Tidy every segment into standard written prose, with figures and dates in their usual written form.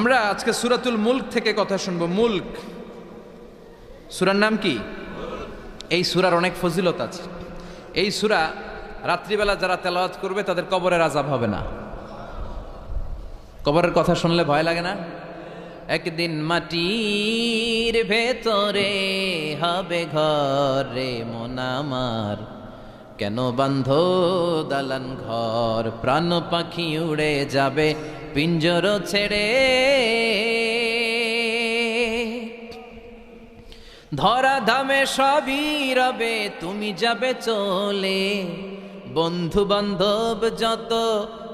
আমরা আজকে সূরাতুল মুলক থেকে কথা শুনবো। মুলক সূরার নাম কি? এই সূরার অনেক ফজিলত আছে। এই সূরা রাত্রিবেলা যারা তেলাওয়াত করবে তাদের কবরের আযাব হবে না। কবরের কথা শুনলে ভয় লাগে না? একদিন মাটির ভেতরে হবে ঘর রে মন আমার, কেন বান্ধ দালান ঘর, প্রাণ পাখি উড়ে যাবে পিঞ্জর ছেড়ে, ধরা ধামে সবই রবে তুমি যাবে চলে, বন্ধু বান্ধব যত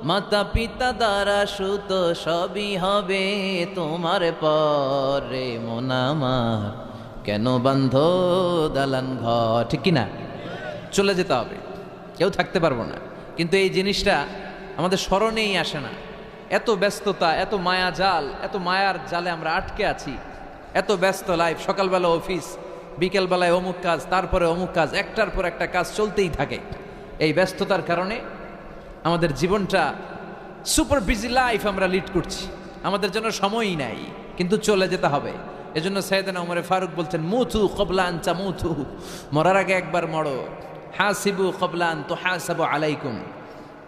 মাতা পিতা দ্বারা সুত সবই হবে তোমার পরে মন আমার, কেন বান্ধ দালান ঘর। ঠিক কিনা? চলে যেতে হবে, কেউ থাকতে পারবো না। কিন্তু এই জিনিসটা আমাদের স্মরণেই আসে না। এত ব্যস্ততা, এত মায়া জাল, এত মায়ার জালে আমরা আটকে আছি। এত ব্যস্ত লাইফ, সকালবেলা অফিস, বিকেলবেলায় অমুক কাজ, তারপরে অমুক কাজ, একটার পর একটা কাজ চলতেই থাকে। এই ব্যস্ততার কারণে আমাদের জীবনটা সুপার বিজি লাইফ আমরা লিড করছি, আমাদের জন্য সময়ই নাই। কিন্তু চলে যেতে হবে। এজন্য সাইয়েদনা ওমর ফারুক বলছেন, মুতু ক্বাবলা আন তামুতু, মরার আগে একবার মরো। হাসিবু ক্বাবলা আন তুহাসাবু আলাইকুম,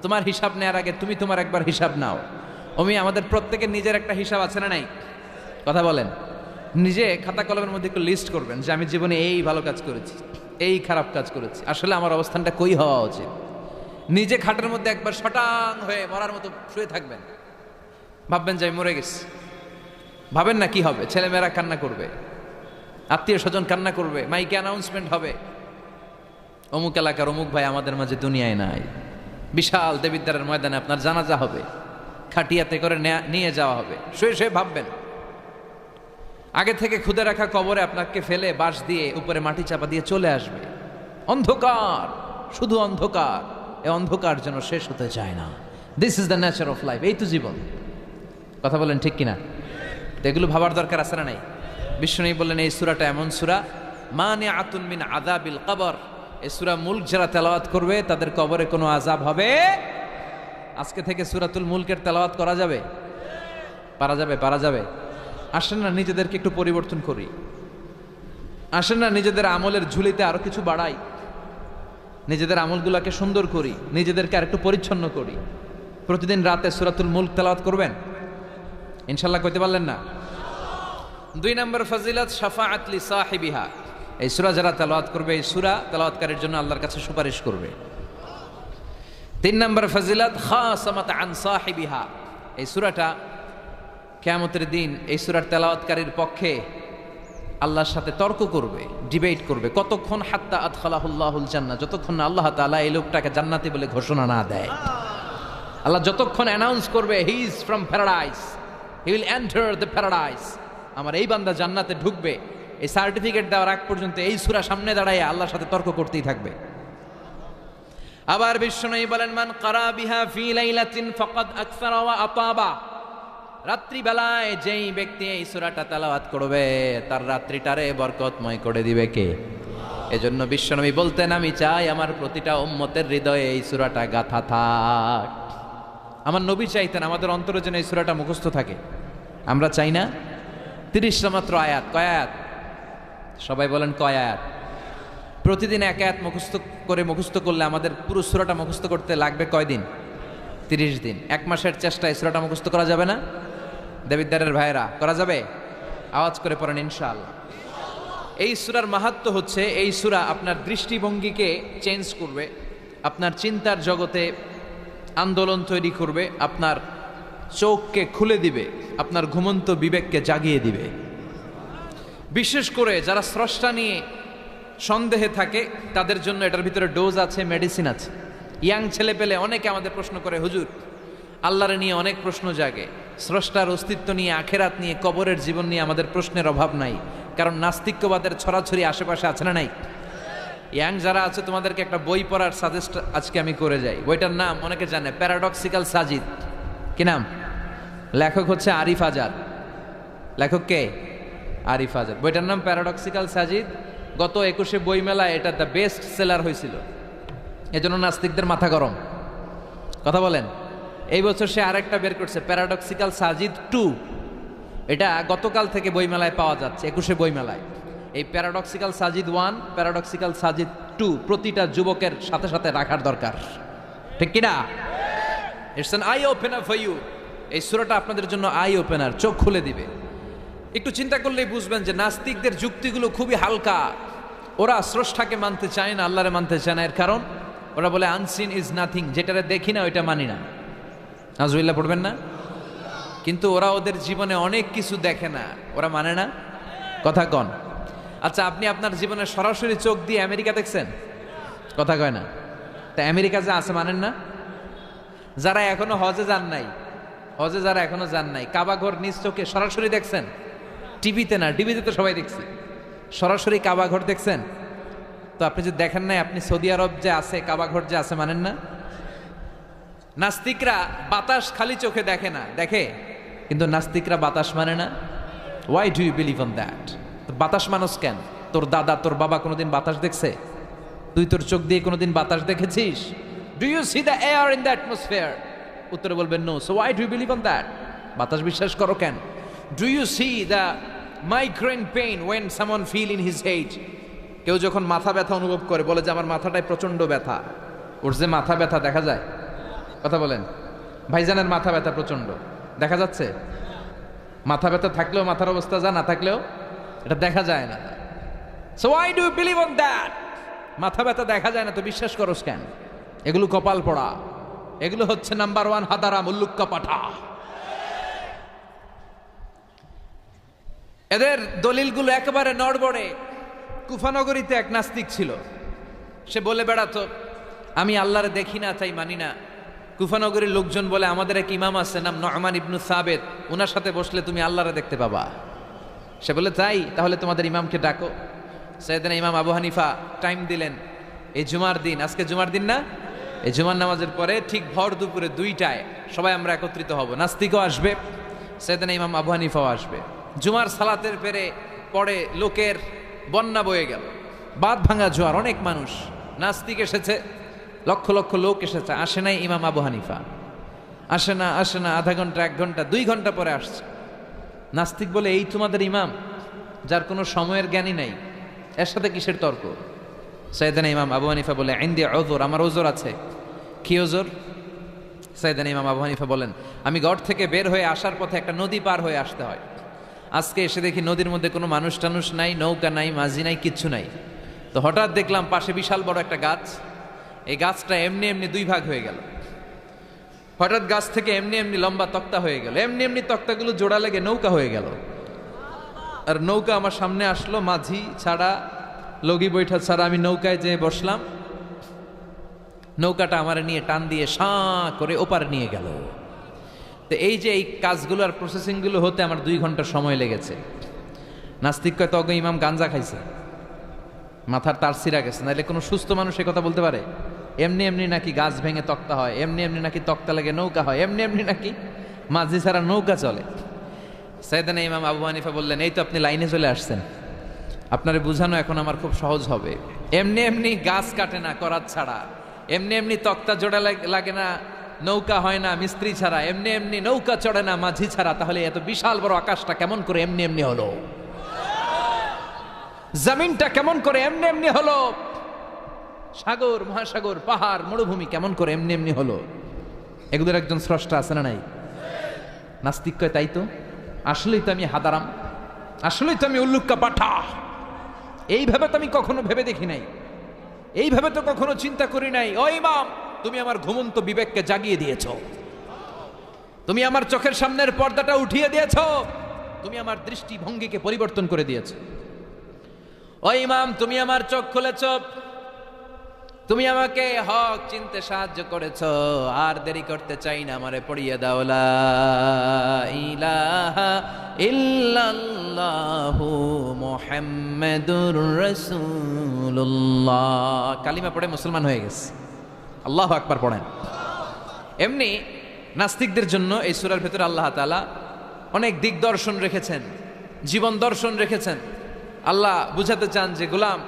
তোমার হিসাব নেওয়ার আগে তুমি তোমার একবার হিসাব নাও। আমাদের প্রত্যেকের নিজের একটা হিসাব আছে না নাই? কথা বলেন। নিজে খাতা কলমের মধ্যে একটু লিস্ট করবেন যে আমি জীবনে এই ভালো কাজ করেছি, এই খারাপ কাজ করেছি, আসলে আমার অবস্থানটা কই হওয়া উচিত। নিজে খাটের মধ্যে একবার শটাং হয়ে মরার মতো শুয়ে থাকবেন, ভাববেন যে আমি মরে গেছি। ভাবেন না কি হবে? ছেলেমেয়েরা কান্না করবে, আত্মীয় স্বজন কান্না করবে, মাইকে অ্যানাউন্সমেন্ট হবে, অমুক এলাকার অমুক ভাই আমাদের মাঝে দুনিয়ায় নাই। বিশাল দেবিদ্বারের ময়দানে আপনার জানাজা হবে, খাটিয়াতে করে নিয়ে যাওয়া হবে। শুয়ে শুয়ে ভাববেন, আগে থেকে খুদে রাখা কবরে আপনাকে ফেলে বাঁশ দিয়ে উপরে মাটি চাপা দিয়ে চলে আসবে। অন্ধকার, শুধু অন্ধকার। এই অন্ধকার যেন শেষ হতে চায় না। This is the nature of life. এই তো জীবন। কথা বলেন ঠিক কিনা? তো এগুলো ভাবার দরকার আছে না নাই? বিষ্ণু বললেন এই সূরাটা এমন সূরা, মানিআতুন মিন আযাবিল কবর। এই সূরা মুলক যারা তেলাওয়াত করবে তাদের কবরে কোনো আযাব হবে। আজকে থেকে সূরাতুল মুলকের তেলাওয়াত করা যাবে? পারা যাবে? পারা যাবে? আসেন না নিজেদেরকে একটু পরিবর্তন করি, আসেন না নিজেদের আমলের ঝুলিতে আরো কিছু বাড়াই, নিজেদের আমলগুলোকে সুন্দর করি, নিজেদেরকে আর একটু পরিচ্ছন্ন করি। প্রতিদিন রাতে সূরাতুল মুলক তেলাওয়াত করবেন ইনশাআল্লাহ। কইতে পারলেন না? 2 নম্বর ফজিলত, শাফাআত লি সাহিবিহা। এই সূরা যারা তেলাওয়াত করবে, এই সূরা তেলাওয়াতকারীর জন্য আল্লাহর কাছে সুপারিশ করবে। 3 নম্বর ফজিলত, খাসামাত আন সাহিবিহা। এই সূরাটা কিয়ামতের দিন এই সূরার তেলাওয়াতকারীর পক্ষে আল্লাহর সাথে তর্ক করবে, ডিবেট করবে। কতক্ষণ? হাত্তা আদখালাহুল্লাহুল জান্নাহ, যতক্ষণ না আল্লাহ তাআলা এই লোকটাকে জান্নাতি বলে ঘোষণা না দেয়। আল্লাহ যতক্ষণ অ্যানাউন্স করবে he is from paradise, he will enter the paradise, আমার এই বান্দা জান্নাতে ঢুকবে, এই সার্টিফিকেট দেওয়ার আগ পর্যন্ত এই সূরা সামনে দাঁড়ায় আল্লাহর সাথে তর্ক করতেই থাকবে। আবার বিশ্বনবী বলেন, মান ক্বারা বিহা ফি লাইলাতিন ফাকাদ আকসারা ওয়া আতাবা। রাত্রিবেলায় যেই ব্যক্তি এই সূরাটা তেলাওয়াত করবে তার রাত্রিটারে বরকতময় করে দিবে কে? এজন্য বিশ্বনবী বলতেন, আমি চাই আমার প্রতিটা উম্মতের হৃদয়ে এই সূরাটা গাঁথা থাক। আমার নবী চাইতেন আমাদের অন্তরে যেন এই সূরাটা মুখস্থ থাকে। আমরা চাই না? 30টা মাত্র আয়াত। কয় আয়াত? সবাই বলেন কয় আয়াত? প্রতিদিন এক আয়াত মুখস্থ করলে আমাদের পুরো সূরাটা মুখস্থ করতে লাগবে কয়দিন? 30 দিন। 1 মাসের চেষ্টায় সূরাটা মুখস্থ করা যাবে না? দেবিদ্বারের ভাইরা করা যাবে? আওয়াজ করে পড়েন ইনশাআল্লাহ। এই সূরার মাহাত্ম্য হচ্ছে, এই সূরা আপনার দৃষ্টিভঙ্গিকে চেঞ্জ করবে, আপনার চিন্তার জগতে আন্দোলন তৈরি করবে, আপনার চোখকে খুলে দিবে, আপনার ঘুমন্ত বিবেককে জাগিয়ে দিবে। বিশেষ করে যারা স্রষ্টা নিয়ে সন্দেহে থাকে তাদের জন্য এটার ভিতরে ডোজ আছে, মেডিসিন আছে। ইয়াং ছেলে পেলে অনেকে আমাদের প্রশ্ন করে, হুজুর আল্লাহরে নিয়ে অনেক প্রশ্ন জাগে, স্রষ্টার অস্তিত্ব নিয়ে, আখেরাত নিয়ে, কবরের জীবন নিয়ে আমাদের প্রশ্নের অভাব নাই, কারণ নাস্তিক্যবাদের ছড়াছড়ি আশেপাশে আছে না নাই? ইয়াং যারা আছে তোমাদেরকে একটা বই পড়ার সাজেস্ট আজকে আমি করে যাই। বইটার নাম অনেকে জানে, প্যারাডক্সিক্যাল সাজিদ। কি নাম? লেখক হচ্ছে আরিফ আজাদ। লেখক কে? আরিফ আজাদ। বইটার নাম প্যারাডক্সিক্যাল সাজিদ। গত 21শে বই মেলায় এটা দ্য বেস্ট সেলার হয়েছিল, এজন্য নাস্তিকদের মাথা গরম। কথা বলেন। এই বছর সে আরেকটা বের করছে, প্যারাডক্সিক্যাল সাজিদ 2। এটা গতকাল থেকে বইমেলায় পাওয়া যাচ্ছে, 21শে বইমেলায়। এই প্যারাডক্সিক্যাল সাজিদ 1, প্যারাডক্সিক্যাল সাজিদ 2 প্রতিটা যুবকের সাথে সাথে রাখার দরকার, ঠিক কিনা? It's an eye opener for you. এই সূরাটা আপনাদের জন্য আই ওপেনার, চোখ খুলে দিবে। একটু চিন্তা করলেই বুঝবেন যে নাস্তিকদের যুক্তিগুলো খুবই হালকা। ওরা স্রষ্টাকে মানতে চায় না, আল্লাহরে মানতে চায় না। এর কারণ ওরা বলে আনসিন ইজ নাথিং, যেটারে দেখি না ওইটা মানি না। নাজুবিল্লাহ পড়বেন না? কিন্তু ওরা ওদের জীবনে অনেক কিছু দেখে না, ওরা মানে না। কথা কন। আচ্ছা, আপনি আপনার জীবনে সরাসরি চোখ দিয়ে আমেরিকা দেখছেন? কথা কয় না। তা আমেরিকা যা আছে মানেন না? যারা এখনো হজে যান নাই, হজে যারা এখনো যান নাই, কাবা ঘর নিজ চোখে সরাসরি দেখছেন? টিভিতে না, টিভিতে তো সবাই দেখছি। সরাসরি কাবা ঘর দেখছেন? তো আপনি যদি দেখেন নাই, আপনি সৌদি আরব যে আছে, কাবা ঘর যে আছে, মানেন না? নাস্তিকরা বাতাস খালি চোখে দেখে না, দেখে, কিন্তু নাস্তিকরা বাতাস মানে না। Why do you believe on that? বাতাস মানুষ কেন? তোর দাদা, তোর বাবা কোনোদিন বাতাস দেখছে? তুই তোর চোখ দিয়ে কোনোদিন বাতাস দেখেছিস? Do you see the air in the atmosphere? উত্তরে বলবেন no. So why do you believe on that? বাতাস বিশ্বাস করো কেন? Do you see the migraine pain when someone feel in his head? কেউ যখন মাথা ব্যথা অনুভব করে, বলে যে আমার মাথাটায় প্রচন্ড ব্যথা। ওর যে মাথা ব্যথা দেখা যায়? কথা বলেন। ভাইজানের মাথা ব্যথা প্রচন্ড দেখা যাচ্ছে? মাথা ব্যথা থাকলেও মাথার অবস্থা যা, না থাকলেও এটা দেখা যায় না। So why do you believe on that? মাথা ব্যথা দেখা যায় না তো বিশ্বাস করোস কেন? এগুলো কপাল পড়া, এগুলো হচ্ছে নাম্বার 1 হাদারাম, উল্লুক্কা পাঠা। এদের দলিলগুলো একেবারে নড়বড়ে। কুফানগরীতে এক নাস্তিক ছিল, সে বলে বেড়াতো আমি আল্লাহরে দেখি না তাই মানি না। কুফানগরীর লোকজন বলে আমাদের এক ইমাম আছে নাম নু'মান ইবনু সাবেত, ওনার সাথে বসলে তুমি আল্লাহরে দেখতে পাবা। সে বলে তাই, তাহলে তোমাদের ইমামকে ডাকো। সাইয়েদনা ইমাম আবু হানিফা টাইম দিলেন, এই জুমার দিন, আজকে জুমার দিন না, এই জুমার নামাজের পরে ঠিক ভর দুপুরে 2টায় সবাই আমরা একত্রিত হব। নাস্তিকও আসবে, সাইয়েদনা ইমাম আবু হানিফাও আসবে। জুমার সালাতের পরে লোকের বন্যা বয়ে গেল, বাঁধ ভাঙা জোয়ার, অনেক মানুষ। নাস্তিক এসেছে, লক্ষ লক্ষ লোক এসেছে, আসে নাই ইমাম আবু হানিফা। আসে না, আধা ঘন্টা, 1 ঘন্টা, 2 ঘন্টা পরে আসছে। নাস্তিক বলে এই তোমাদের ইমাম, যার কোনো সময়ের জ্ঞানই নাই, এর সাথে কিসের তর্ক? সাইয়েদনা ইমাম আবু হানিফা বলে ইনদি উযর, আমার ওজর আছে। কি ওজর? সাইয়েদনা ইমাম আবু হানিফা বলেন আমি ঘর থেকে বের হয়ে আসার পথে একটা নদী পার হয়ে আসতে হয়। আজকে এসে দেখি নদীর মধ্যে কোনো মানুষ টানুষ নাই, নৌকা নাই, মাঝি নাই, কিচ্ছু নাই। তো হঠাৎ দেখলাম পাশে বিশাল বড় একটা গাছ। এই গাছটা এমনি এমনি 2 ভাগ হয়ে গেল। হঠাৎ গাছ থেকে এমনি এমনি লম্বা তক্তা হয়ে গেল, এমনি এমনি তক্তাগুলো জোড়া লেগে নৌকা হয়ে গেল। আর নৌকা আমার সামনে আসলো, মাঝি ছাড়া, লগি বৈঠা ছাড়া। আমি নৌকায় যেয়ে বসলাম, নৌকাটা আমার নিয়ে টান দিয়ে সাঁ করে ওপারে নিয়ে গেল। তো এই যে এই কাজগুলো আর প্রসেসিংগুলো হতে আমার 2 ঘন্টা সময় লেগেছে। নাস্তিক কয় তখন ইমাম গাঞ্জা খাইছে, মাথার তার ছিঁড়া গেছে, নাহলে কোনো সুস্থ মানুষ এ কথা বলতে পারে? এমনি এমনি নাকি গাছ ভেঙে তক্তা হয়, এমনি এমনি নাকি তক্তা লেগে নৌকা হয়, এমনি এমনি নাকি মাঝি ছাড়া নৌকা চলে? সাইয়েদনা ইমাম আবু হানিফা বললেন এই তো আপনি লাইনে চলে আসছেন, আপনারে বুঝানো এখন আমার খুব সহজ হবে। এমনি এমনি গাছ কাটে না করাত ছাড়া, এমনি এমনি তক্তা জোড়া লাগে না, নৌকা হয় না মিস্ত্রি ছাড়া, এমনি এমনি নৌকা চড়ে না মাঝি ছাড়া। তাহলে এত বিশাল বড় আকাশটা কেমন করে এমনি এমনি হলো? জমিনটা কেমন করে এমনি এমনি হলো? সাগর, মহাসাগর, পাহাড়, মরুভূমি কেমন করে এমনি এমনি হলো? এগুলোর একজন স্রষ্টা আছে না নাই? নাস্তিক কয় তাই তো, আসলেই তো আমি হাদারাম, আসলেই তো আমি উল্লুক্কা পাঠা। এইভাবে তো আমি কখনো ভেবে দেখি নাই, এইভাবে তো কখনো চিন্তা করি নাই। ও ইমাম, তুমি আমার ঘুমন্ত বিবেককে জাগিয়ে দিয়েছ, তুমি আমার চোখের সামনের পর্দাটা উঠিয়ে দিয়েছ, তুমি আমার দৃষ্টিভঙ্গিকে পরিবর্তন করে দিয়েছ। ও ইমাম, তুমি আমার চোখ খুলেছ, তুমি আমাকে হক চিনতে সাহায্য করেছ। আর দেরি করতে চাই না, আমারে পড়িয়ে দাও লা ইলাহা ইল্লাল্লাহু মুহাম্মাদুর রাসূলুল্লাহ। কালিমা পড়ে মুসলমান হয়ে গেছে। আল্লাহু আকবার পড়েন। এমনি নাস্তিকদের জন্য এই সূরার ভেতরে আল্লাহ তাআলা অনেক দিগদর্শন রেখেছেন, জীবন দর্শন রেখেছেন। আল্লাহ বুঝাতে চান যে গোলাম,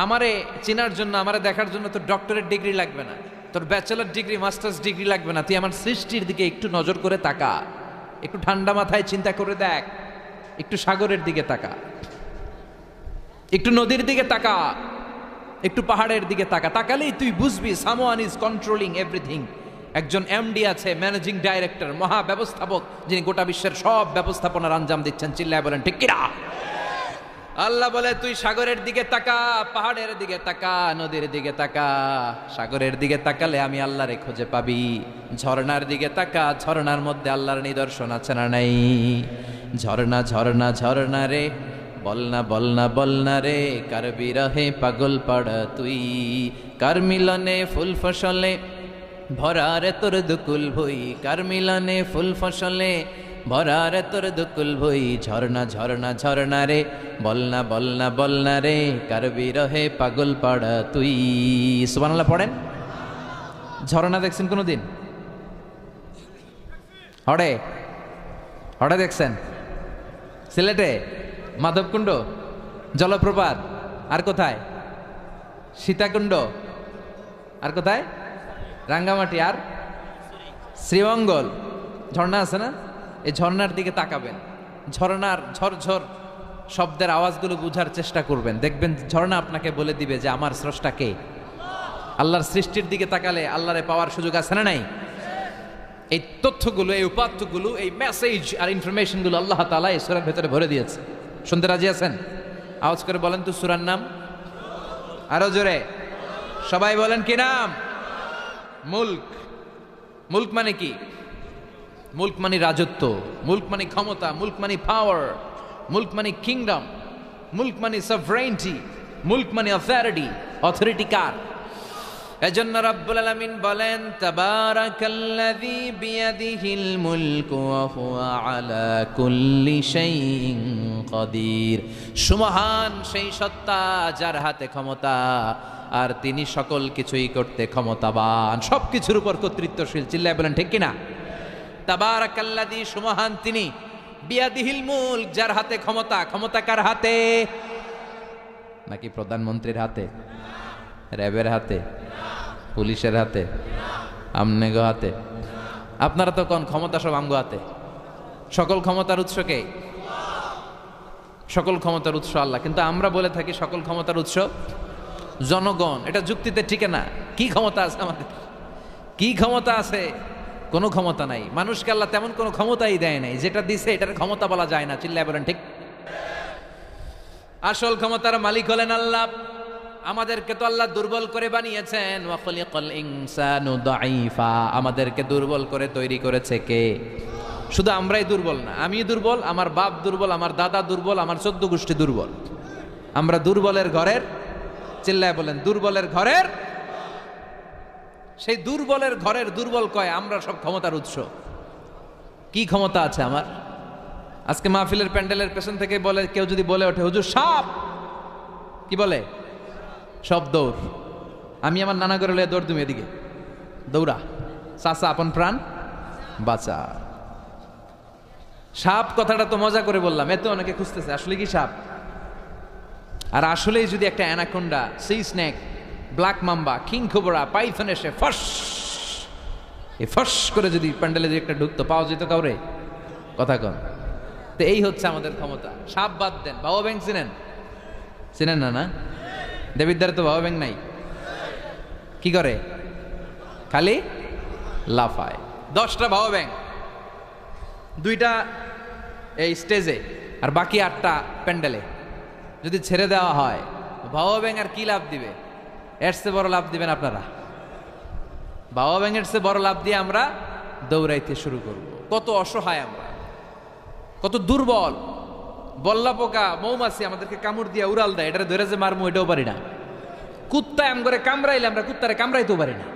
আমারে চেনার জন্য, আমারে দেখার জন্য তোর ডক্টরেট ডিগ্রি লাগবে না, তোর ব্যাচেলর ডিগ্রি, মাস্টার্স ডিগ্রি লাগবে না। তুই আমার সৃষ্টির দিকে একটু নজর করে তাকা, একটু ঠান্ডা মাথায় চিন্তা করে দেখ। একটু সাগরের দিকে তাকা, একটু নদীর দিকে তাকা, একটু পাহাড়ের দিকে তাকা। তাকালেই তুই বুঝবি সামওয়ান ইজ কন্ট্রোলিং এভরিথিং। একজন এমডি আছে, ম্যানেজিং ডাইরেক্টর, মহা ব্যবস্থাপক, যিনি গোটা বিশ্বের সব ব্যবস্থাপনার আঞ্জাম দিচ্ছেন। চিল্লায় বলেন ঠিক কিনা? আল্লাহ বলে তুই সাগরের দিকে তাকা, পাহাড়ের দিকে তাকা, নদীর দিকে তাকা। সাগরের দিকে তাকালে আমি আল্লাহরে খুঁজে পাবি। ঝর্ণার দিকে তাকা, ঝর্ণার মধ্যে আল্লাহর নিদর্শন আছে না নাই? ঝর্ণা ঝর্ণা ঝর্ণা রে, বলনা বলনা বলনা রে, কার বিরহে পাগল পাড়া তুই, কার মিলনে ফুল ফসলে ভরা রে তোর দুকুল ভুই, কার মিলনে ফুল ফসলে ভরা রে তোর দুকুল ভুই। ঝর্ণা ঝর্ণা ঝর্ণা রে, বলনা বলনা বলনা রে, কার বিরহে পাগল পাড়া তুই। সুবহানাল্লাহ পড়েন। ঝর্ণা দেখছেন কোনোদিন? হড়ে হড়ে দেখছেন? সিলেটে মাধবকুণ্ড জলপ্রপাত, আর কোথায়? সীতাকুণ্ড, আর কোথায়? রাঙ্গামাটি, আর শ্রীমঙ্গল। ঝর্ণা আছে না? এই ঝর্ণার দিকে তাকাবেন, ঝর্ণার ঝরঝর শব্দের আওয়াজগুলো বুঝার চেষ্টা করবেন। দেখবেন ঝর্ণা আপনাকে বলে দিবে যে আমার স্রষ্টা কে। আল্লাহর সৃষ্টির দিকে তাকালে আল্লাহরে পাওয়ার সুযোগ আছে না নাই? এই তথ্যগুলো, এই উপাত্তগুলো, এই মেসেজ আর ইনফরমেশনগুলো আল্লাহ তাআলা এই সূরার ভেতরে ভরে দিয়েছে। শুনতে রাজি আছেন? আওয়াজ করে বলেন তো সূরার নাম। আরো জোরে সবাই বলেন কি নাম? মুলক। মুলক মানে কি? মুলক মানে রাজত্ব, মুলক মানে ক্ষমতা, মুলক মানে পাওয়ার, মুলক মানে কিংডম, মুলক মানে সভরেইনটি, মুলক মানে অথরিটি। অথরিটি কার? এজন্য রব্বুল আলামিন বলেন তাবারাকাল্লাযী বিয়াদিহিল মুলকু ওয়া হুয়া আলা কুল্লি শাইইন কাদির। সুমহান সেই সত্তা যার হাতে ক্ষমতা, আর তিনি সকল কিছুই করতে ক্ষমতাবান, সবকিছুর উপর কর্তৃত্বশীল। চিল্লায় বলেন ঠিক কিনা? তাবারাকাল্লাযী, সুমহান তিনি, বিয়াদিহিল মুলক, যার হাতে ক্ষমতা। ক্ষমতা কার হাতে? নাকি প্রধানমন্ত্রীর হাতে, র্যাবের হাতে, পুলিশের হাতে, আমনেগো হাতে? আপনারা তো কোন ক্ষমতা সব আমগো হাতে। সকল ক্ষমতার উৎস কে? সকল ক্ষমতার উৎস আল্লাহ। কিন্তু আমরা বলে থাকি সকল ক্ষমতার উৎস জনগণ। এটা যুক্তিতে টিকে না। কি ক্ষমতা আছে আমাদের? কি ক্ষমতা আছে? কোনো ক্ষমতা নাই। মানুষকে আল্লাহ তেমন কোনো ক্ষমতাই দেয় নাই। যেটা দিছে এটার ক্ষমতা বলা যায় না। চিল্লায় বলেন ঠিক। আসল ক্ষমতার মালিক হলেন আল্লাহ। আমাদেরকে তো আল্লাহ দুর্বল করে বানিয়েছেন। ওয়া খলিকাল ইনসানু দাঈফা, আমাদেরকে দুর্বল করে তৈরি করেছে কে? শুধু আমরাই দুর্বল না, আমি দুর্বল, আমার বাপ দুর্বল, আমার দাদা দুর্বল, আমার 14 গোষ্ঠী দুর্বল। আমরা দুর্বলের ঘরের, চিল্লায় বলেন দুর্বলের ঘরের। সেই দুর্বলের ঘরের দুর্বল কয় আমরা সব ক্ষমতার উৎস। কি ক্ষমতা আছে আমার? আজকে মাহফিলের প্যান্ডেলের পেছন থেকে বলে, কেউ যদি বলে ওঠে হুজুর সাপ, কি বলে? সব দৌড়। আমি আমার নানা করে দৌড়, তুমি এদিকে দৌড়া, চাচা আপন প্রাণ বাঁচা। সাপ কথাটা তো মজা করে বললাম, এত অনেকে খুঁজতেছে আসলে কি সাপ। আর আসলেই যদি একটা anaconda, C snake, black mamba, king cobra, Python এসে ফস ফস করে যদি প্যান্ডেলে যদি একটা ঢুকতো, পাওয়া যেত কাউরে? কথা কন। তো এই হচ্ছে আমাদের ক্ষমতা। সাপ বাদ দেন, বাবা ব্যাং চিনেন? চিনেন না? না, দেবিদ্দারে তো বাবা ব্যাং নাই। কি করে? খালি লাফায়। 10টা বাবা ব্যাং, 2টা এই স্টেজে, আর বাকি 8টা প্যান্ডেলে যদি ছেড়ে দেওয়া হয়, বাবা ব্যাং আর কি লাভ দিবে? এর চেয়ে বড় লাভ দিবেন আপনারা? বাবা ব্যাঙের চেয়ে বড় লাভ দিয়ে আমরা দৌড়াইতে শুরু করব। কত অসহায় আমরা, কত দুর্বল। বল্লা পোকা, মৌমাছি আমাদেরকে কামড় দিয়ে উড়াল দেয়, এটারে ধরে যে মারমু এটাও পারি না। কুত্তায় আম করে কামড়াইলে আমরা কুত্তারে কামড়াইতেও পারি না।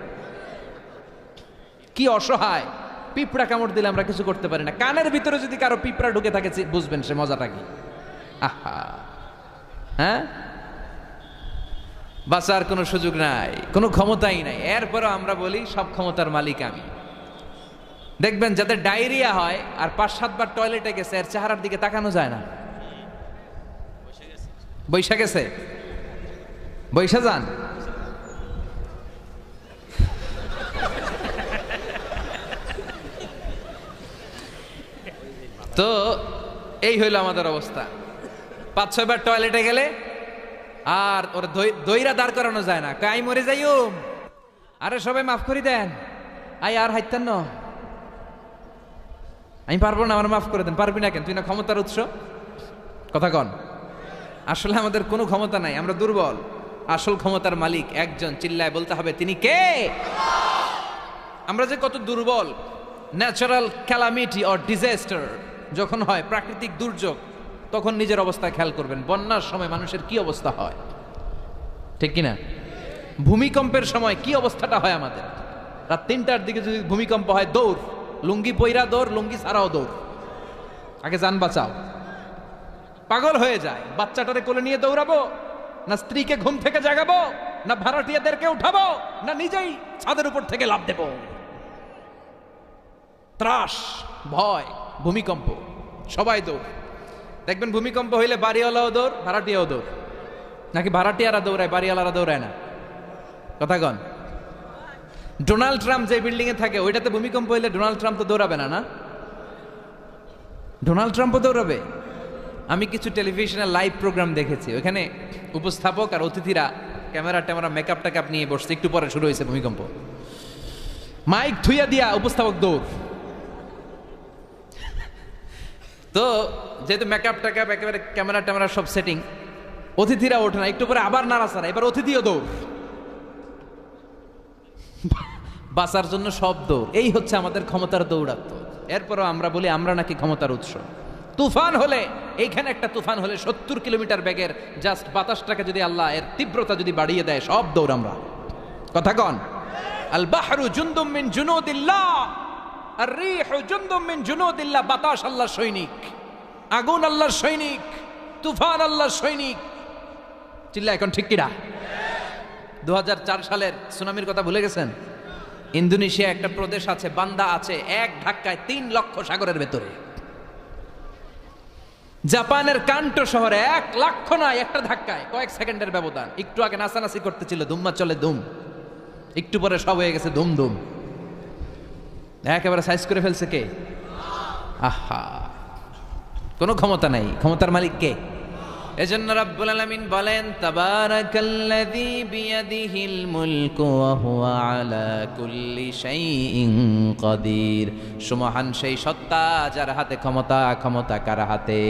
কি অসহায়। পিঁপড়া কামড় দিলে আমরা কিছু করতে পারি না। কানের ভিতরে যদি কারো পিঁপড়া ঢুকে থাকে বুঝবেন সে মজাটা কি। আহা, হ্যাঁ, বাঁচার কোনো সুযোগ নাই, কোনো ক্ষমতাই নাই। এরপরও আমরা বলি সব ক্ষমতার মালিক আমি। দেখবেন যাদের ডায়রিয়া হয় আর 5-7 বার টয়লেটে গেছে, এর চেহারার দিকে তাকানো যায় না। বৈশা গেছে, বৈশা যান। তো এই হইল আমাদের অবস্থা। 5-6 বার টয়লেটে গেলে আর ওর দইরা দাঁড় করানো যায় না, কাই মরে যাইও, আরে সবাই মাফ করে দেন, আই আর হাইতেন না, আমি পারবো না, আমার মাফ করে দেন। পারবি না কেন? তুই না ক্ষমতার উৎস। কথা কন। আসলে আমাদের কোনো ক্ষমতা নাই, আমরা দুর্বল। আসল ক্ষমতার মালিক একজন, চিল্লায় বলতে হবে তিনি কে। আমরা যে কত দুর্বল। ন্যাচারাল ক্যালামিটি অর ডিজাস্টার যখন হয়, প্রাকৃতিক দুর্যোগ, তখন নিজের অবস্থা খেয়াল করবেন। বন্যার সময় মানুষের কি অবস্থা হয়, ঠিক কিনা? ভূমিকম্পের সময় কি অবস্থাটা হয় আমাদের। রাত 3টার দিকে যদি ভূমিকম্প হয়, দৌড়, লুঙ্গি পইরা দৌড়, লুঙ্গি ছাড়াও দৌড়, আগে যান বাঁচাও। পাগল হয়ে যায়। বাচ্চাটারে কোলে নিয়ে দৌড়াবো, না স্ত্রীকে ঘুম থেকে জাগাবো, না ভাড়াটিয়াদেরকে উঠাবো, না নিজেই ছাদের উপর থেকে লাফ দেব। ত্রাস, ভয়, ভূমিকম্প, সবাই দৌড়। দেখবেন ভূমিকম্প হইলে বাড়িওয়ালাও দৌড়, ভাড়াটিয়াও দৌড়। নাকি ভাড়াটিয়ারা দৌড়ায়, বাড়িওয়ালারা দৌড়ায় না? কথা কন। ডোনাল্ড ট্রাম্প যে বিল্ডিং এ থাকে, ওইটাতে ভূমিকম্প হইলে ডোনাল্ড ট্রাম্প তো দৌড়াবে না? না, ডোনাল্ড ট্রাম্পও দৌড়াবে। আমি কিছু টেলিভিশনের লাইভ প্রোগ্রাম দেখেছি, ওখানে উপস্থাপক আর অতিথিরা ক্যামেরা ট্যামেরা মেকআপ টেকআপ নিয়ে বসছে। একটু পরে শুরু হয়েছে ভূমিকম্প, মাইক থুইয়া দিয়া উপস্থাপক দৌড়। তো যেহেতু মেকআপ টেকআপ একেবারে ক্যামেরা ট্যামেরা সব সেটিং, অতিথিরা ওঠে না। একটু পরে আবার নাড়াচাড়া, এবার অতিথিও দৌড়, বাঁচার জন্য সব দৌড়। এই হচ্ছে আমাদের ক্ষমতার দৌড়াত্ম। এরপরও আমরা বলি আমরা নাকি ক্ষমতার উৎস। তুফান হলে, এইখানে একটা তুফান হলে 70 কিলোমিটার বেগের জাস্ট বাতাসটাকে যদি আল্লাহ এর তীব্রতা যদি বাড়িয়ে দেয়, সব দৌড় আমরা। কথা কন। আল বাহরু জুনদুম মিন জুনুদিল্লাহ, আর রিহু জুনদুম মিন জুনুদিল্লাহ। বাতাস আল্লাহর সৈনিক, আগুন আল্লাহর সৈনিক, তুফান আল্লাহর সৈনিক। চিল্লা এখন ঠিক কিনা? 2004 সালের সুনামির কথা ভুলে গেছেন? ইন্দোনেশিয়া একটা প্রদেশ আছে, বান্দা আছে, এক ধাক্কায় 3 লক্ষ সাগরের ভেতরে। জাপানের কান্টো শহরে 1 লক্ষ নয়, একটা ধাক্কায়, কয়েক সেকেন্ডের ব্যবধান। একটু আগে নাচানাচি করতেছিল, ধুম্মা চলে ধুম, একটু পরে সব হয়ে গেছে ধুম ধুম। একেবারে সাইজ করে ফেলছে কে? আহা, কোনো ক্ষমতা নাই। ক্ষমতার মালিক কে? এজন্য রাব্বুল আলামিন বলেন, তাবারাকাল্লাযী বিয়াদিহিল মুলকু ওয়া হুয়া আলা কুল্লি শাইইন কাদির। সুমহান সেই সত্তা যার হাতে ক্ষমতা। ক্ষমতা কার হাতে?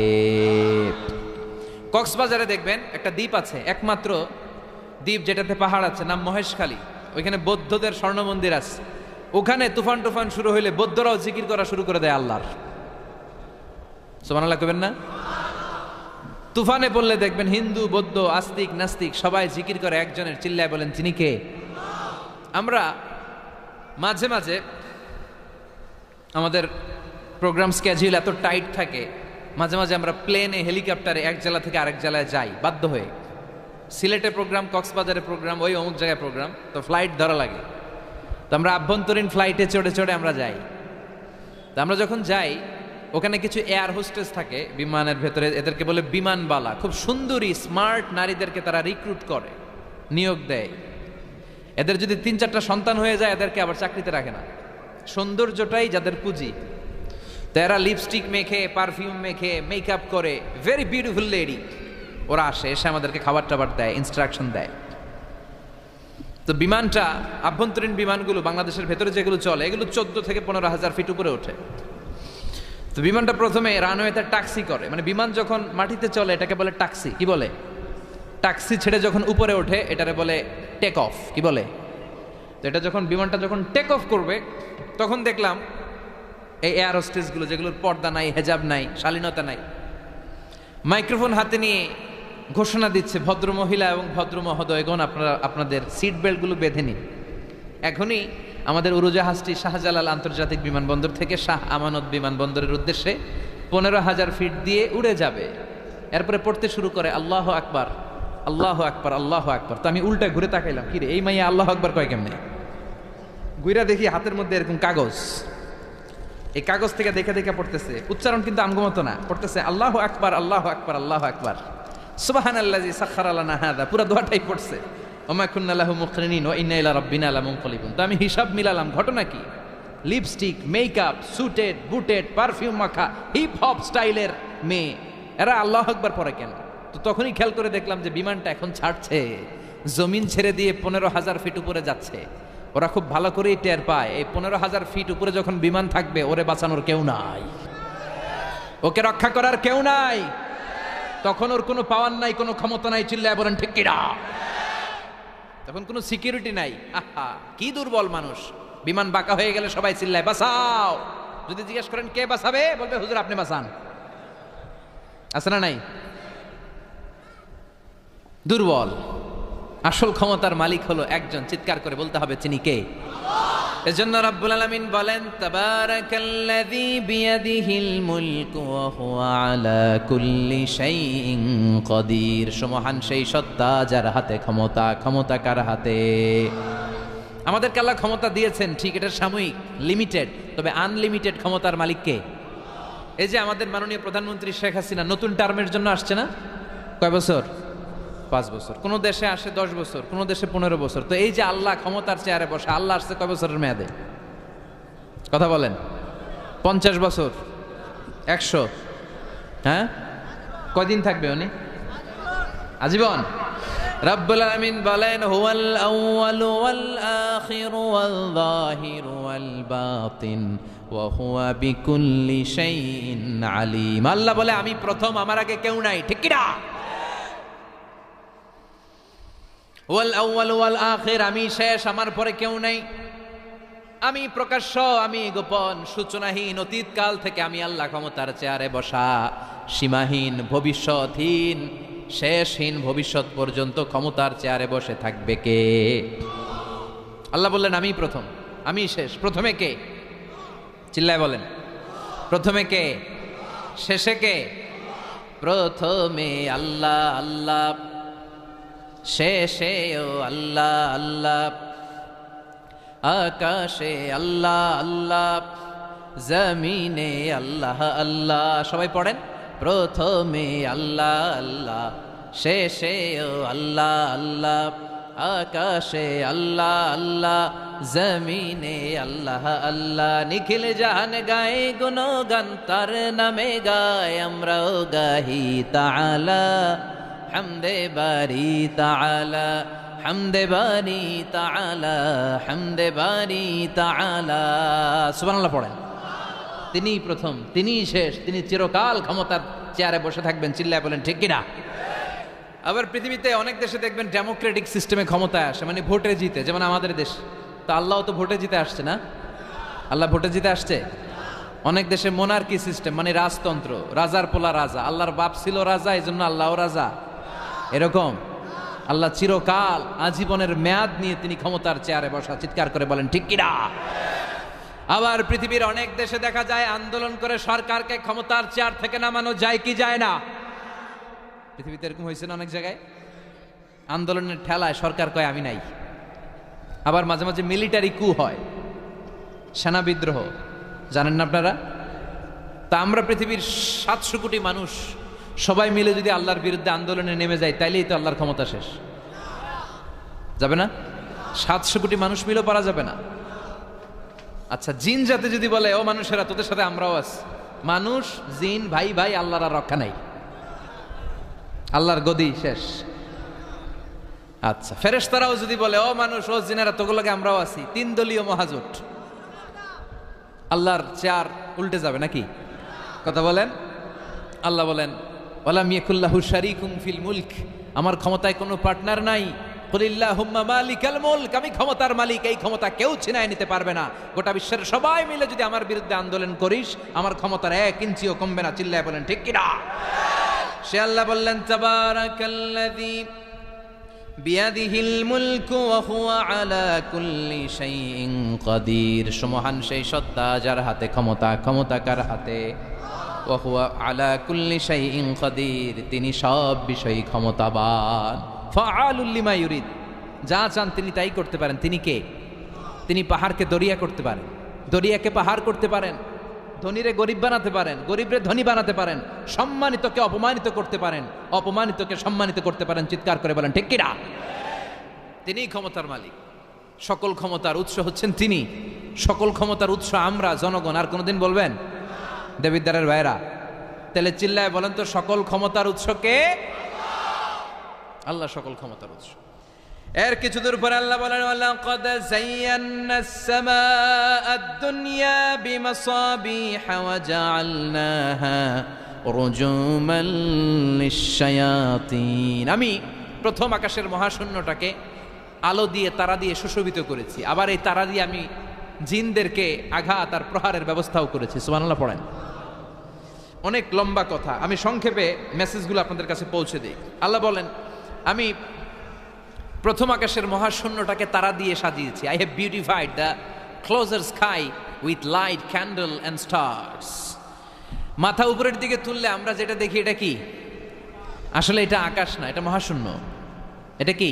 কক্সবাজারে দেখবেন একটা দ্বীপ আছে, একমাত্র দ্বীপ যেটাতে পাহাড় আছে, নাম মহেশখালী। ওইখানে বৌদ্ধদের স্বর্ণ মন্দির আছে। ওখানে তুফান টুফান শুরু হইলে বৌদ্ধরাও জিকির করা শুরু করে দেয় আল্লাহর। সুবহানাল্লাহ কইবেন না? তুফানে বললে দেখবেন হিন্দু, বৌদ্ধ, আস্তিক, নাস্তিক সবাই জিকির করে একজনের, চিল্লায় বলেন তিনি কে? আমরা মাঝে মাঝে আমাদের প্রোগ্রাম স্কেডিউল এত টাইট থাকে, মাঝে মাঝে আমরা প্লেনে, হেলিকপ্টারে এক জেলা থেকে আরেক জেলায় যাই বাধ্য হয়ে। সিলেটে প্রোগ্রাম, কক্সবাজারে প্রোগ্রাম, ওই অমুক জায়গায় প্রোগ্রাম, তো ফ্লাইট ধরা লাগে। তো আমরা আভ্যন্তরীণ ফ্লাইটে চড়ে চড়ে আমরা যাই। তো আমরা যখন যাই, ওখানে কিছু এয়ার হোস্টেস থাকে বিমানের ভেতরে, এদেরকে বলে বিমানবালা। খুব সুন্দরী স্মার্ট নারীদেরকে তারা রিক্রুট করে, নিয়োগ দেয়। এদের যদি 3-4টা সন্তান হয়ে যায়, এদেরকে আবার চাকরিতে রাখে না। সৌন্দর্যটাই যাদের পুঁজি। তো এরা লিপস্টিক মেখে, পারফিউম মেখে, মেকআপ করে, ভেরি বিউটিফুল লেডি। ওরা আসে, এসে আমাদেরকে খাবার টাবার দেয়, ইনস্ট্রাকশন দেয়। তো বিমানটা, আভ্যন্তরীণ বিমানগুলো বাংলাদেশের ভেতরে যেগুলো চলে, এগুলো 14 থেকে 15,000 ফিট উপরে ওঠে। তো বিমানটা প্রথমে রানওয়েতে টাক্সি করে, মানে বিমান যখন মাটিতে চলে এটাকে বলে টাক্সি। কি বলে? টাক্সি ছেড়ে যখন উপরে ওঠে এটারে বলে টেক অফ। কি বলে? তো এটা যখন বিমানটা যখন টেক অফ করবে, তখন দেখলাম এই এয়ার হোস্টেসগুলো, যেগুলোর পর্দা নাই, হেজাব নাই, শালীনতা নাই, মাইক্রোফোন হাতে নিয়ে ঘোষণা দিচ্ছে, ভদ্র মহিলা এবং ভদ্র মহোদয়গণ, আপনারা আপনাদের সিট বেল্টগুলো বেঁধে নিন। এখনই আমাদের উড়োজাহাজটি শাহজালাল আন্তর্জাতিক বিমানবন্দর থেকে শাহ আমানত বিমানবন্দরের উদ্দেশ্যে 15,000 ফিট দিয়ে উড়ে যাবে। এরপরে পড়তে শুরু করে আল্লাহু আকবার, আল্লাহু আকবার, আল্লাহু আকবার। তো আমি উল্টা ঘুরে তাকাইলাম, কিরে এই মাইয়া আল্লাহু আকবার কয় কেমনে? ঘুরে দেখি হাতের মধ্যে এরকম কাগজ, এই কাগজ থেকে দেখে দেখে পড়তেছে। উচ্চারণ কিন্তু আমগো না, পড়তেছে আল্লাহু আকবার, আল্লাহু আকবার, আল্লাহু আকবার, সুবহানাল্লাযী সাখখারা লানা হাযা। পুরো দোয়াটাই পড়ছে, ওমা কুন্না লাহু মুকরিনিন ওয়া ইন্না ইলা রাব্বিনা লামুনকালিবুন। তো আমি হিসাব মিলালাম, ঘটনা কি? লিপস্টিক, মেকআপ, সুটেড, বুটেড, পারফিউম মাখা, হিপ হপ স্টাইলের মেয়ে, এরা আল্লাহু আকবার পড়ে কেন? তো তখনই খেয়াল করে দেখলাম যে বিমানটা এখন ছাড়ছে, জমিন ছেড়ে দিয়ে 15,000 ফিট উপরে যাচ্ছে। ওরা খুব ভালো করেই টের পায় এই 15,000 ফিট উপরে যখন বিমান থাকবে ওরে বাঁচানোর কেউ নাই, ওকে রক্ষা করার কেউ নাই, তখন ওর কোনো পাওয়ার নাই, কোনো ক্ষমতা নাই। চিল্লায় বলেন ঠিক কিনা? তখন কোনো সিকিউরিটি নাই। আহা, কি দুর্বল মানুষ। বিমান বাঁকা হয়ে গেলে সবাই চিল্লায় বাঁচাও। যদি জিজ্ঞেস করেন কে বাঁচাবে, বলবে হুজুর আপনি বাঁচান। আছে না নাই? দুর্বল। আসল ক্ষমতার মালিক হলো একজন, চিৎকার করে বলতে হবে তিনি কে? এজন্য রাব্বুল আলামিন বলেন তাবারাকাল্লাযী বিয়াদিহিল মুলকু ওয়া হুয়া আলা কুল্লি শাইইন কাদির। সুমহান সেই সত্তা যার হাতে ক্ষমতা। ক্ষমতা কার হাতে? আমাদেরকে আল্লাহ ক্ষমতা দিয়েছেন ঠিক, এটা সাময়িক, লিমিটেড, তবে আনলিমিটেড ক্ষমতার মালিক কে? এই যে আমাদের মাননীয় প্রধানমন্ত্রী শেখ হাসিনা নতুন টার্মের জন্য আসছে না? কয় বছর? 5 বছর। কোন দেশে আসে 10 বছর, কোন দেশে 15 বছর। তো এই যে আল্লাহ ক্ষমতার চেয়ারে বসে, আল্লাহ আসছে কয় বছরের মেয়াদে? কথা বলেন। 50 বছর, 100? হ্যাঁ, কয়দিন থাকবে উনি? আজীবন। রাব্বুল আলামিন বলেন হুয়াল আউয়ালু ওয়াল আখিরু ওয়াল যাহিরু ওয়াল বাতিন ওয়া হুয়া বিকুল্লি শাইইন আলিম। আল্লাহ বলে আমি প্রথম, আমার আগে কেউ নাই। ঠিক কি না? ওয়াল আউয়ালু ওয়াল আখির, আমি শেষ, আমার পরে কেউ নাই। আমি প্রকাশ্য, আমি গোপন, সূচনাহীন, অতীতকাল থেকে আমি আল্লাহ ক্ষমতার চেয়ারে বসা, সীমাহীন, ভবিষ্যৎহীন, শেষহীন, ভবিষ্যৎ পর্যন্ত ক্ষমতার চেয়ারে বসে থাকবে কে? আল্লাহ বললেন আমি প্রথম, আমি শেষ। প্রথমে কে? চিল্লায় বলেন। প্রথমে কে? শেষে কে? প্রথমে আল্লাহ আল্লাহ, শেষেও আল্লাহ আল্লাহ, আকাশে আল্লাহ আল্লাহ, জমিনে আল্লাহ আল্লাহ। সবাই পড়েন। প্রথমে আল্লাহ আল্লাহ, শেষেও আল্লাহ আল্লাহ, আকাশে আল্লাহ আল্লাহ, জমিনে আল্লাহ আল্লাহ। নিখিল জাহান গায়ে গুণগান, তার নামে গায় আমরাও গাহি তাআলা, হামদে বারি তাআলা, হামদে বারি তাআলা, হামদে বারি তাআলা। সুবহানাল্লাহ পড়েন। তিনিই প্রথম, তিনিই শেষ, তিনি চিরকাল ক্ষমতার চেয়ারে বসে থাকবেন। চিল্লায় বলেন ঠিক কিনা? আবার পৃথিবীতে অনেক দেশে দেখবেন ডেমোক্রেটিক সিস্টেমে ক্ষমতায় আসে, মানে ভোটে জিতে, যেমন আমাদের দেশ। তো আল্লাহও তো ভোটে জিতে আসছে না? আল্লাহ ভোটে জিতে আসছে। অনেক দেশে মোনার্কি সিস্টেম, মানে রাজতন্ত্র, রাজার পোলা রাজা। আল্লাহর বাপ ছিল রাজা, এই জন্য আল্লাহও রাজা। এরকম আল্লাহ চিরকাল, আজীবনের মেয়াদ নিয়ে তিনি ক্ষমতার চেয়ারে বসা। চিৎকার করে বলেন ঠিক কিনা? আবার পৃথিবীর অনেক দেশে দেখা যায় আন্দোলন করে সরকারকে ক্ষমতার চেয়ার থেকে নামানো যায় কি যায় না? পৃথিবীতে এরকম হয়েছে না? অনেক জায়গায় আন্দোলনের ঠেলায় সরকার কয় আমি নাই। আবার মাঝে মাঝে মিলিটারি কু হয়, সেনা বিদ্রোহ, জানেন না আপনারা? তা আমরা পৃথিবীর 700 কোটি মানুষ সবাই মিলে যদি আল্লাহর বিরুদ্ধে আন্দোলনে নেমে যায়, তাইলেই তো আল্লাহর ক্ষমতা শেষ। যাবে না? 700 কোটি মানুষ মিলেও পারা যাবে না। আচ্ছা, জিন জাতি যদি বলে ও মানুষেরা তোদের সাথে আমরাও আছি, মানুষ জিন ভাই ভাই, আল্লাহর আর রক্ষা নাই, আল্লাহর গদি শেষ। আচ্ছা, ফেরেশতারাও যদি বলে ও মানুষ ও জিনেরা তোগুলোকে আমরাও আছি, 3 দলীয় মহাজোট, আল্লাহর চেয়ার উল্টে যাবে নাকি? কথা বলেন। আল্লাহ বলেন ওয়ালাম ইয়াকুল্লাহু শারীকুম ফিল মুলক, আমার ক্ষমতায় কোনো পার্টনার নাই। কুলিল্লাহুম্মা মালিকাল মুলক, আমি ক্ষমতার মালিক, এই ক্ষমতা কেউ ছিনায় নিতে পারবে না। গোটা বিশ্বের সবাই মিলে যদি আমার বিরুদ্ধে আন্দোলন করিস, আমার ক্ষমতার 1 ইঞ্চিও কমবে না। চিল্লায় বলেন ঠিক কিনা? সে আল্লাহ বললেন তাবারাকাল্লাযী বিয়াদিহিল মুলকু ওয়া হুয়া আলা কুল্লি শাইইন কাদির। সুমহান সেই সত্তা যার হাতে ক্ষমতা। ক্ষমতা কার হাতে? ওয়া হুয়া আলা কুল্লি শাইইন কাদির, তিনি সব বিষয়ে ক্ষমতাবান। ফাআলুল লিমা ইউরিদ, যা চান তিনি তাই করতে পারেন। তিনি কে? তিনি পাহাড়কে দরিয়া করতে পারেন, দরিয়াকে পাহাড় করতে পারেন, ধনীরে গরিব বানাতে পারেন, গরিবরে ধনী বানাতে পারেন, সম্মানিতকে অপমানিত করতে পারেন, অপমানিতকে সম্মানিত করতে পারেন। চিৎকার করে বলেন ঠিক কিনা? তিনিই ক্ষমতার মালিক। সকল ক্ষমতার উৎস হচ্ছেন তিনি। সকল ক্ষমতার উৎস আমরা জনগণ। আর কোনোদিন বলবেন? দেবিদ্বারের ভাইরা, তাহলে চিল্লায় বলেন তো, সকল ক্ষমতার উৎস কে? আল্লাহ সকল ক্ষমতার উৎস। এর কিছু দূর পরে আল্লাহ বলেন, ওয়ালাকাদ যায়্যানাস সামাআদ দুনিয়া বিমাসাবিহা ওয়া জাআলনাহা রুজুমান লিশ-শায়াতিন। আমি প্রথম আকাশের মহাশূন্যটাকে আলো দিয়ে, তারা দিয়ে সুশোভিত করেছি। আবার এই তারা দিয়ে আমি জিনদেরকে আঘাত আর প্রহারের ব্যবস্থাও করেছি। সুবহানাল্লাহ পড়েন। অনেক লম্বা কথা, আমি সংক্ষেপে মেসেজগুলো আপনাদের কাছে পৌঁছে দিই। আল্লাহ বলেন, আমি প্রথম আকাশের মহাশূন্যটাকে তারা দিয়ে সাজিয়েছি। I have beautified the closure sky with light, candle and stars. মাথা উপরের দিকে তুললে আমরা যেটা দেখি এটা কি? আসলে এটা আকাশ না, এটা মহাশূন্য। এটা কি?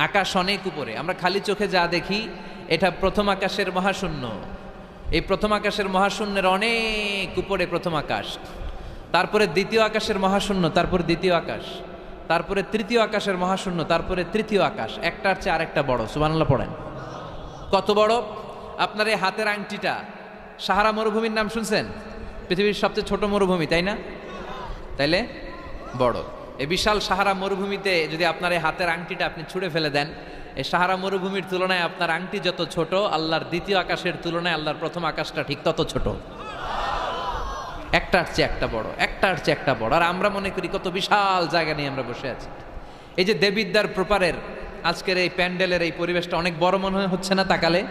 আকাশ অনেক উপরে। আমরা খালি চোখে যা দেখি এটা প্রথম আকাশের মহাশূন্য। এই প্রথম আকাশের মহাশূন্যের অনেক উপরে প্রথম আকাশ, তারপরে দ্বিতীয় আকাশের মহাশূন্য, তারপরে দ্বিতীয় আকাশ, তারপরে তৃতীয় আকাশের মহাশূন্য, তারপরে তৃতীয় আকাশ। একটার চেয়ে আরেকটা বড়। সুবহানাল্লাহ পড়েন। কত বড়? আপনার এই হাতের আংটিটা, সাহারা মরুভূমির নাম শুনছেন? পৃথিবীর সবচেয়ে ছোট মরুভূমি, তাই না? তাইলে বড়। এই বিশাল সাহারা মরুভূমিতে যদি আপনার এই হাতের আংটিটা আপনি ছুঁড়ে ফেলে দেন, এই সাহারা মরুভূমির তুলনায় আপনার আংটি যত ছোট, আল্লাহর দ্বিতীয় আকাশের তুলনায় আল্লাহর প্রথম আকাশটা ঠিক তত ছোট। একটার চেয়ে একটা বড়, একটার চেয়ে একটা বড়। আর আমরা মনে করি কত বিশাল জায়গা নিয়ে আমরা বসে আছি। এই যে দেবিদ্বার প্রপারের আজকের এই প্যান্ডেলের এই পরিবেশটা অনেক বড় মনে হচ্ছে না তাকালে?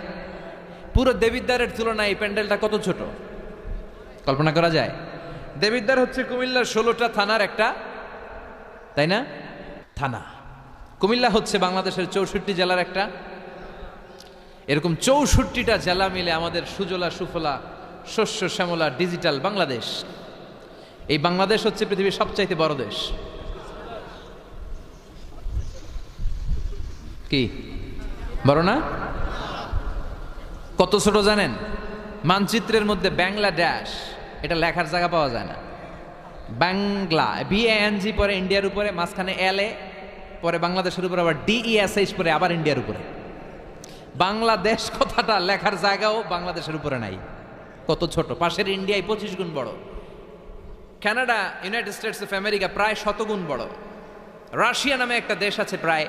পুরো দেবিদ্বারের তুলনায় এই প্যান্ডেলটা কত ছোট কল্পনা করা যায়? দেবিদ্বার হচ্ছে কুমিল্লার 16টা থানার একটা, তাই না? থানা। কুমিল্লা হচ্ছে বাংলাদেশের 64 জেলার একটা। এরকম 64টা জেলা মিলে আমাদের সুজলা সুফলা শস্য শ্যামলা ডিজিটাল বাংলাদেশ। এই বাংলাদেশ হচ্ছে পৃথিবীর সবচাইতে বড় দেশ। কি বড় না? কত ছোট জানেন? মানচিত্রের মধ্যে বাংলাদেশ এটা লেখার জায়গা পাওয়া যায় না। বাংলা BANG পরে ইন্ডিয়ার উপরে, মাঝখানে LA, পরে বাংলাদেশের উপরে আবার DESH পরে আবার ইন্ডিয়ার উপরে। বাংলাদেশ কথাটা লেখার জায়গাও বাংলাদেশের উপরে নাই। কত ছোট! পাশের ইন্ডিয়ায় 25 গুণ বড়, Canada, United states of America প্রায় 100 গুণ বড়, রাশিয়া নামে একটা দেশ আছে প্রায়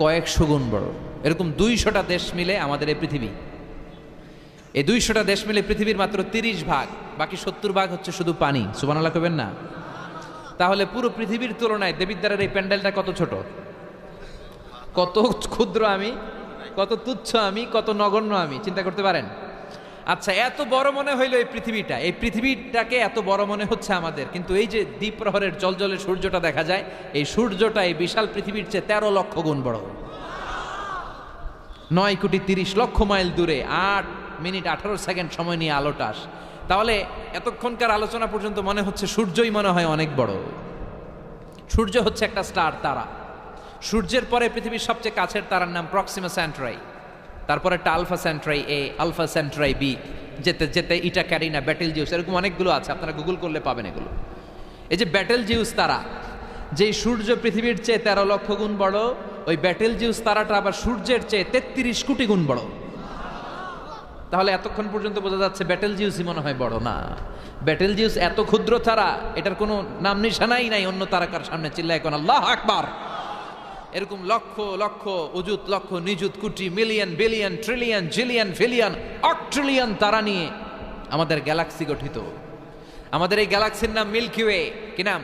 কয়েকশো গুণ বড়। এরকম 200টা দেশ মিলে আমাদের এই পৃথিবী। এই 200টা দেশ মিলে পৃথিবীর মাত্র 30 ভাগ, বাকি 70 ভাগ হচ্ছে শুধু পানি। সুবহানাল্লাহ কইবেন না? তাহলে পুরো পৃথিবীর তুলনায় দেবিদ্বারের এই প্যান্ডেলটা কত ছোট, কত ক্ষুদ্র আমি, কত তুচ্ছ আমি, কত নগণ্য আমি, চিন্তা করতে পারেন? আচ্ছা, এত বড় মনে হইলো এই পৃথিবীটা, এই পৃথিবীটাকে এত বড় মনে হচ্ছে আমাদের, কিন্তু এই যে দ্বীপ প্রহরের জলজলে সূর্যটা দেখা যায়, এই সূর্যটা এই বিশাল পৃথিবীর চেয়ে 13 লক্ষ গুণ বড়। 9,30,00,000 মাইল দূরে 8 মিনিট 18 সেকেন্ড সময় নিয়ে আলোটা আসে। তাহলে এতক্ষণকার আলোচনা পর্যন্ত মনে হচ্ছে সূর্যই মনে হয় অনেক বড়। সূর্য হচ্ছে একটা স্টার, তারা। সূর্যের পরে পৃথিবীর সবচেয়ে কাছের তারার নাম প্রক্সিমা সেন্ট্রাই, তারপরে একটা alpha Centauri A, alpha Centauri B, যেতে যেতে ইটা ক্যারিনা, ব্যাটেল জিউস, এরকম অনেকগুলো আছে, আপনারা গুগল করলে পাবেন এগুলো। এই যে ব্যাটেল জিউস তারা, যেই সূর্য পৃথিবীর চেয়ে 13 লক্ষ গুণ বড়, ওই ব্যাটেল জিউস তারাটা আবার সূর্যের চেয়ে 33 কোটি গুণ বড়। তাহলে এতক্ষণ পর্যন্ত বোঝা যাচ্ছে ব্যাটেল জিউসই মনে হয় বড় না। ব্যাটেল জিউস এত ক্ষুদ্র তারা, এটার কোনো নাম নিশানাই নাই অন্য তারকার সামনে। চিল্লায় কোন আল্লাহু আকবার। এরকম লক্ষ লক্ষ অযুত, লক্ষ নিযুত, crore, million, billion, trillion, zillion, ফিলিয়ন, অক্ট্রিলিয়ন তারা নিয়ে আমাদের গ্যালাক্সি গঠিত। আমাদের এই গ্যালাক্সির নাম মিল্কি ওয়ে। কি নাম?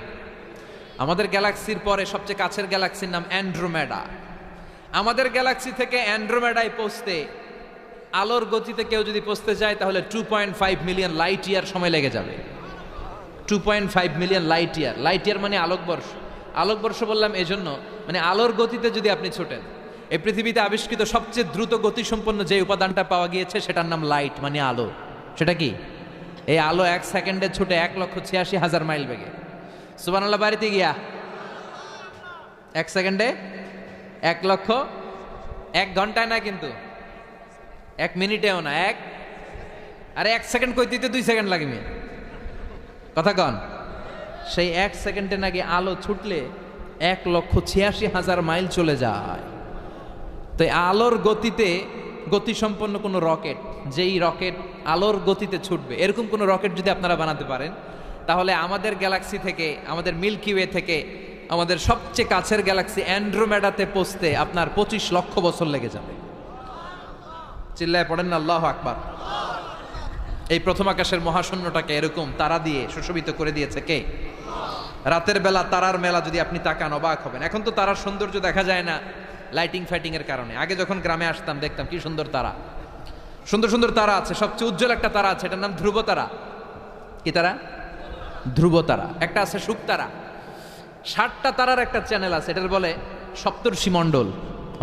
আমাদের গ্যালাক্সির পরে সবচেয়ে কাছের গ্যালাক্সির নাম অ্যান্ড্রোমেডা। আমাদের গ্যালাক্সি থেকে অ্যান্ড্রোমেডায় পৌঁছতে আলোর গতিতে কেউ যদি পৌঁছতে যায় তাহলে 2.5 মিলিয়ন লাইট ইয়ার সময় লেগে যাবে। 2.5 million light year. Light year মানে আলোকবর্ষ। আলোকবর্ষ বললাম এজন্য, মানে আলোর গতিতে যদি আপনি ছোটেন, এই পৃথিবীতে আবিষ্কৃত সবচেয়ে দ্রুত গতিসম্পন্ন যে উপাদানটা পাওয়া গিয়েছে সেটার নাম লাইট, মানে আলো। সেটা কি? এই আলো 1 সেকেন্ডে ছুটে 1,86,000 মাইল বেগে। সুবহানাল্লাহ। বাড়িতে গিয়া 1 সেকেন্ডে 1 লক্ষ, 1 ঘন্টায় না কিন্তু, 1 মিনিটেও না, আরে 1 সেকেন্ড কই দিতে 2 সেকেন্ড লাগবে, কথা কন। সেই 1 সেকেন্ডে নাকি আলো ছুটলে 1,86,000 মাইল চলে যায়। তো আলোর গতিতে গতিসম্পন্ন কোনো রকেট, যেই রকেট আলোর গতিতে ছুটবে, এরকম কোনো রকেট যদি আপনারা বানাতে পারেন, তাহলে আমাদের গ্যালাক্সি থেকে, আমাদের মিল্কি ওয়ে থেকে আমাদের সবচেয়ে কাছের গ্যালাক্সি অ্যান্ড্রোমেডাতে পৌঁছতে আপনার 25 লক্ষ বছর লেগে যাবে। চিল্লায় পড়েন না আল্লাহু আকবার। এই প্রথম আকাশের মহাশূন্যটাকে এরকম তারা দিয়ে সুশোভিত করে দিয়েছে কে? রাতের বেলা তারার মেলা যদি আপনি তাকান অবাক হবেন। এখন তো তারার সৌন্দর্য দেখা যায় না লাইটিং ফাইটিং এর কারণে। আগে যখন গ্রামে আসতাম দেখতাম কি সুন্দর তারা, সুন্দর সুন্দর তারা আছে। সবচেয়ে উজ্জ্বল একটা তারা আছে, এটার নাম ধ্রুব তারা। কি তারা? ধ্রুব তারা। একটা আছে শুকতারা। 60টা তারার একটা চ্যানেল আছে, এটার বলে সপ্তর্ষি মণ্ডল।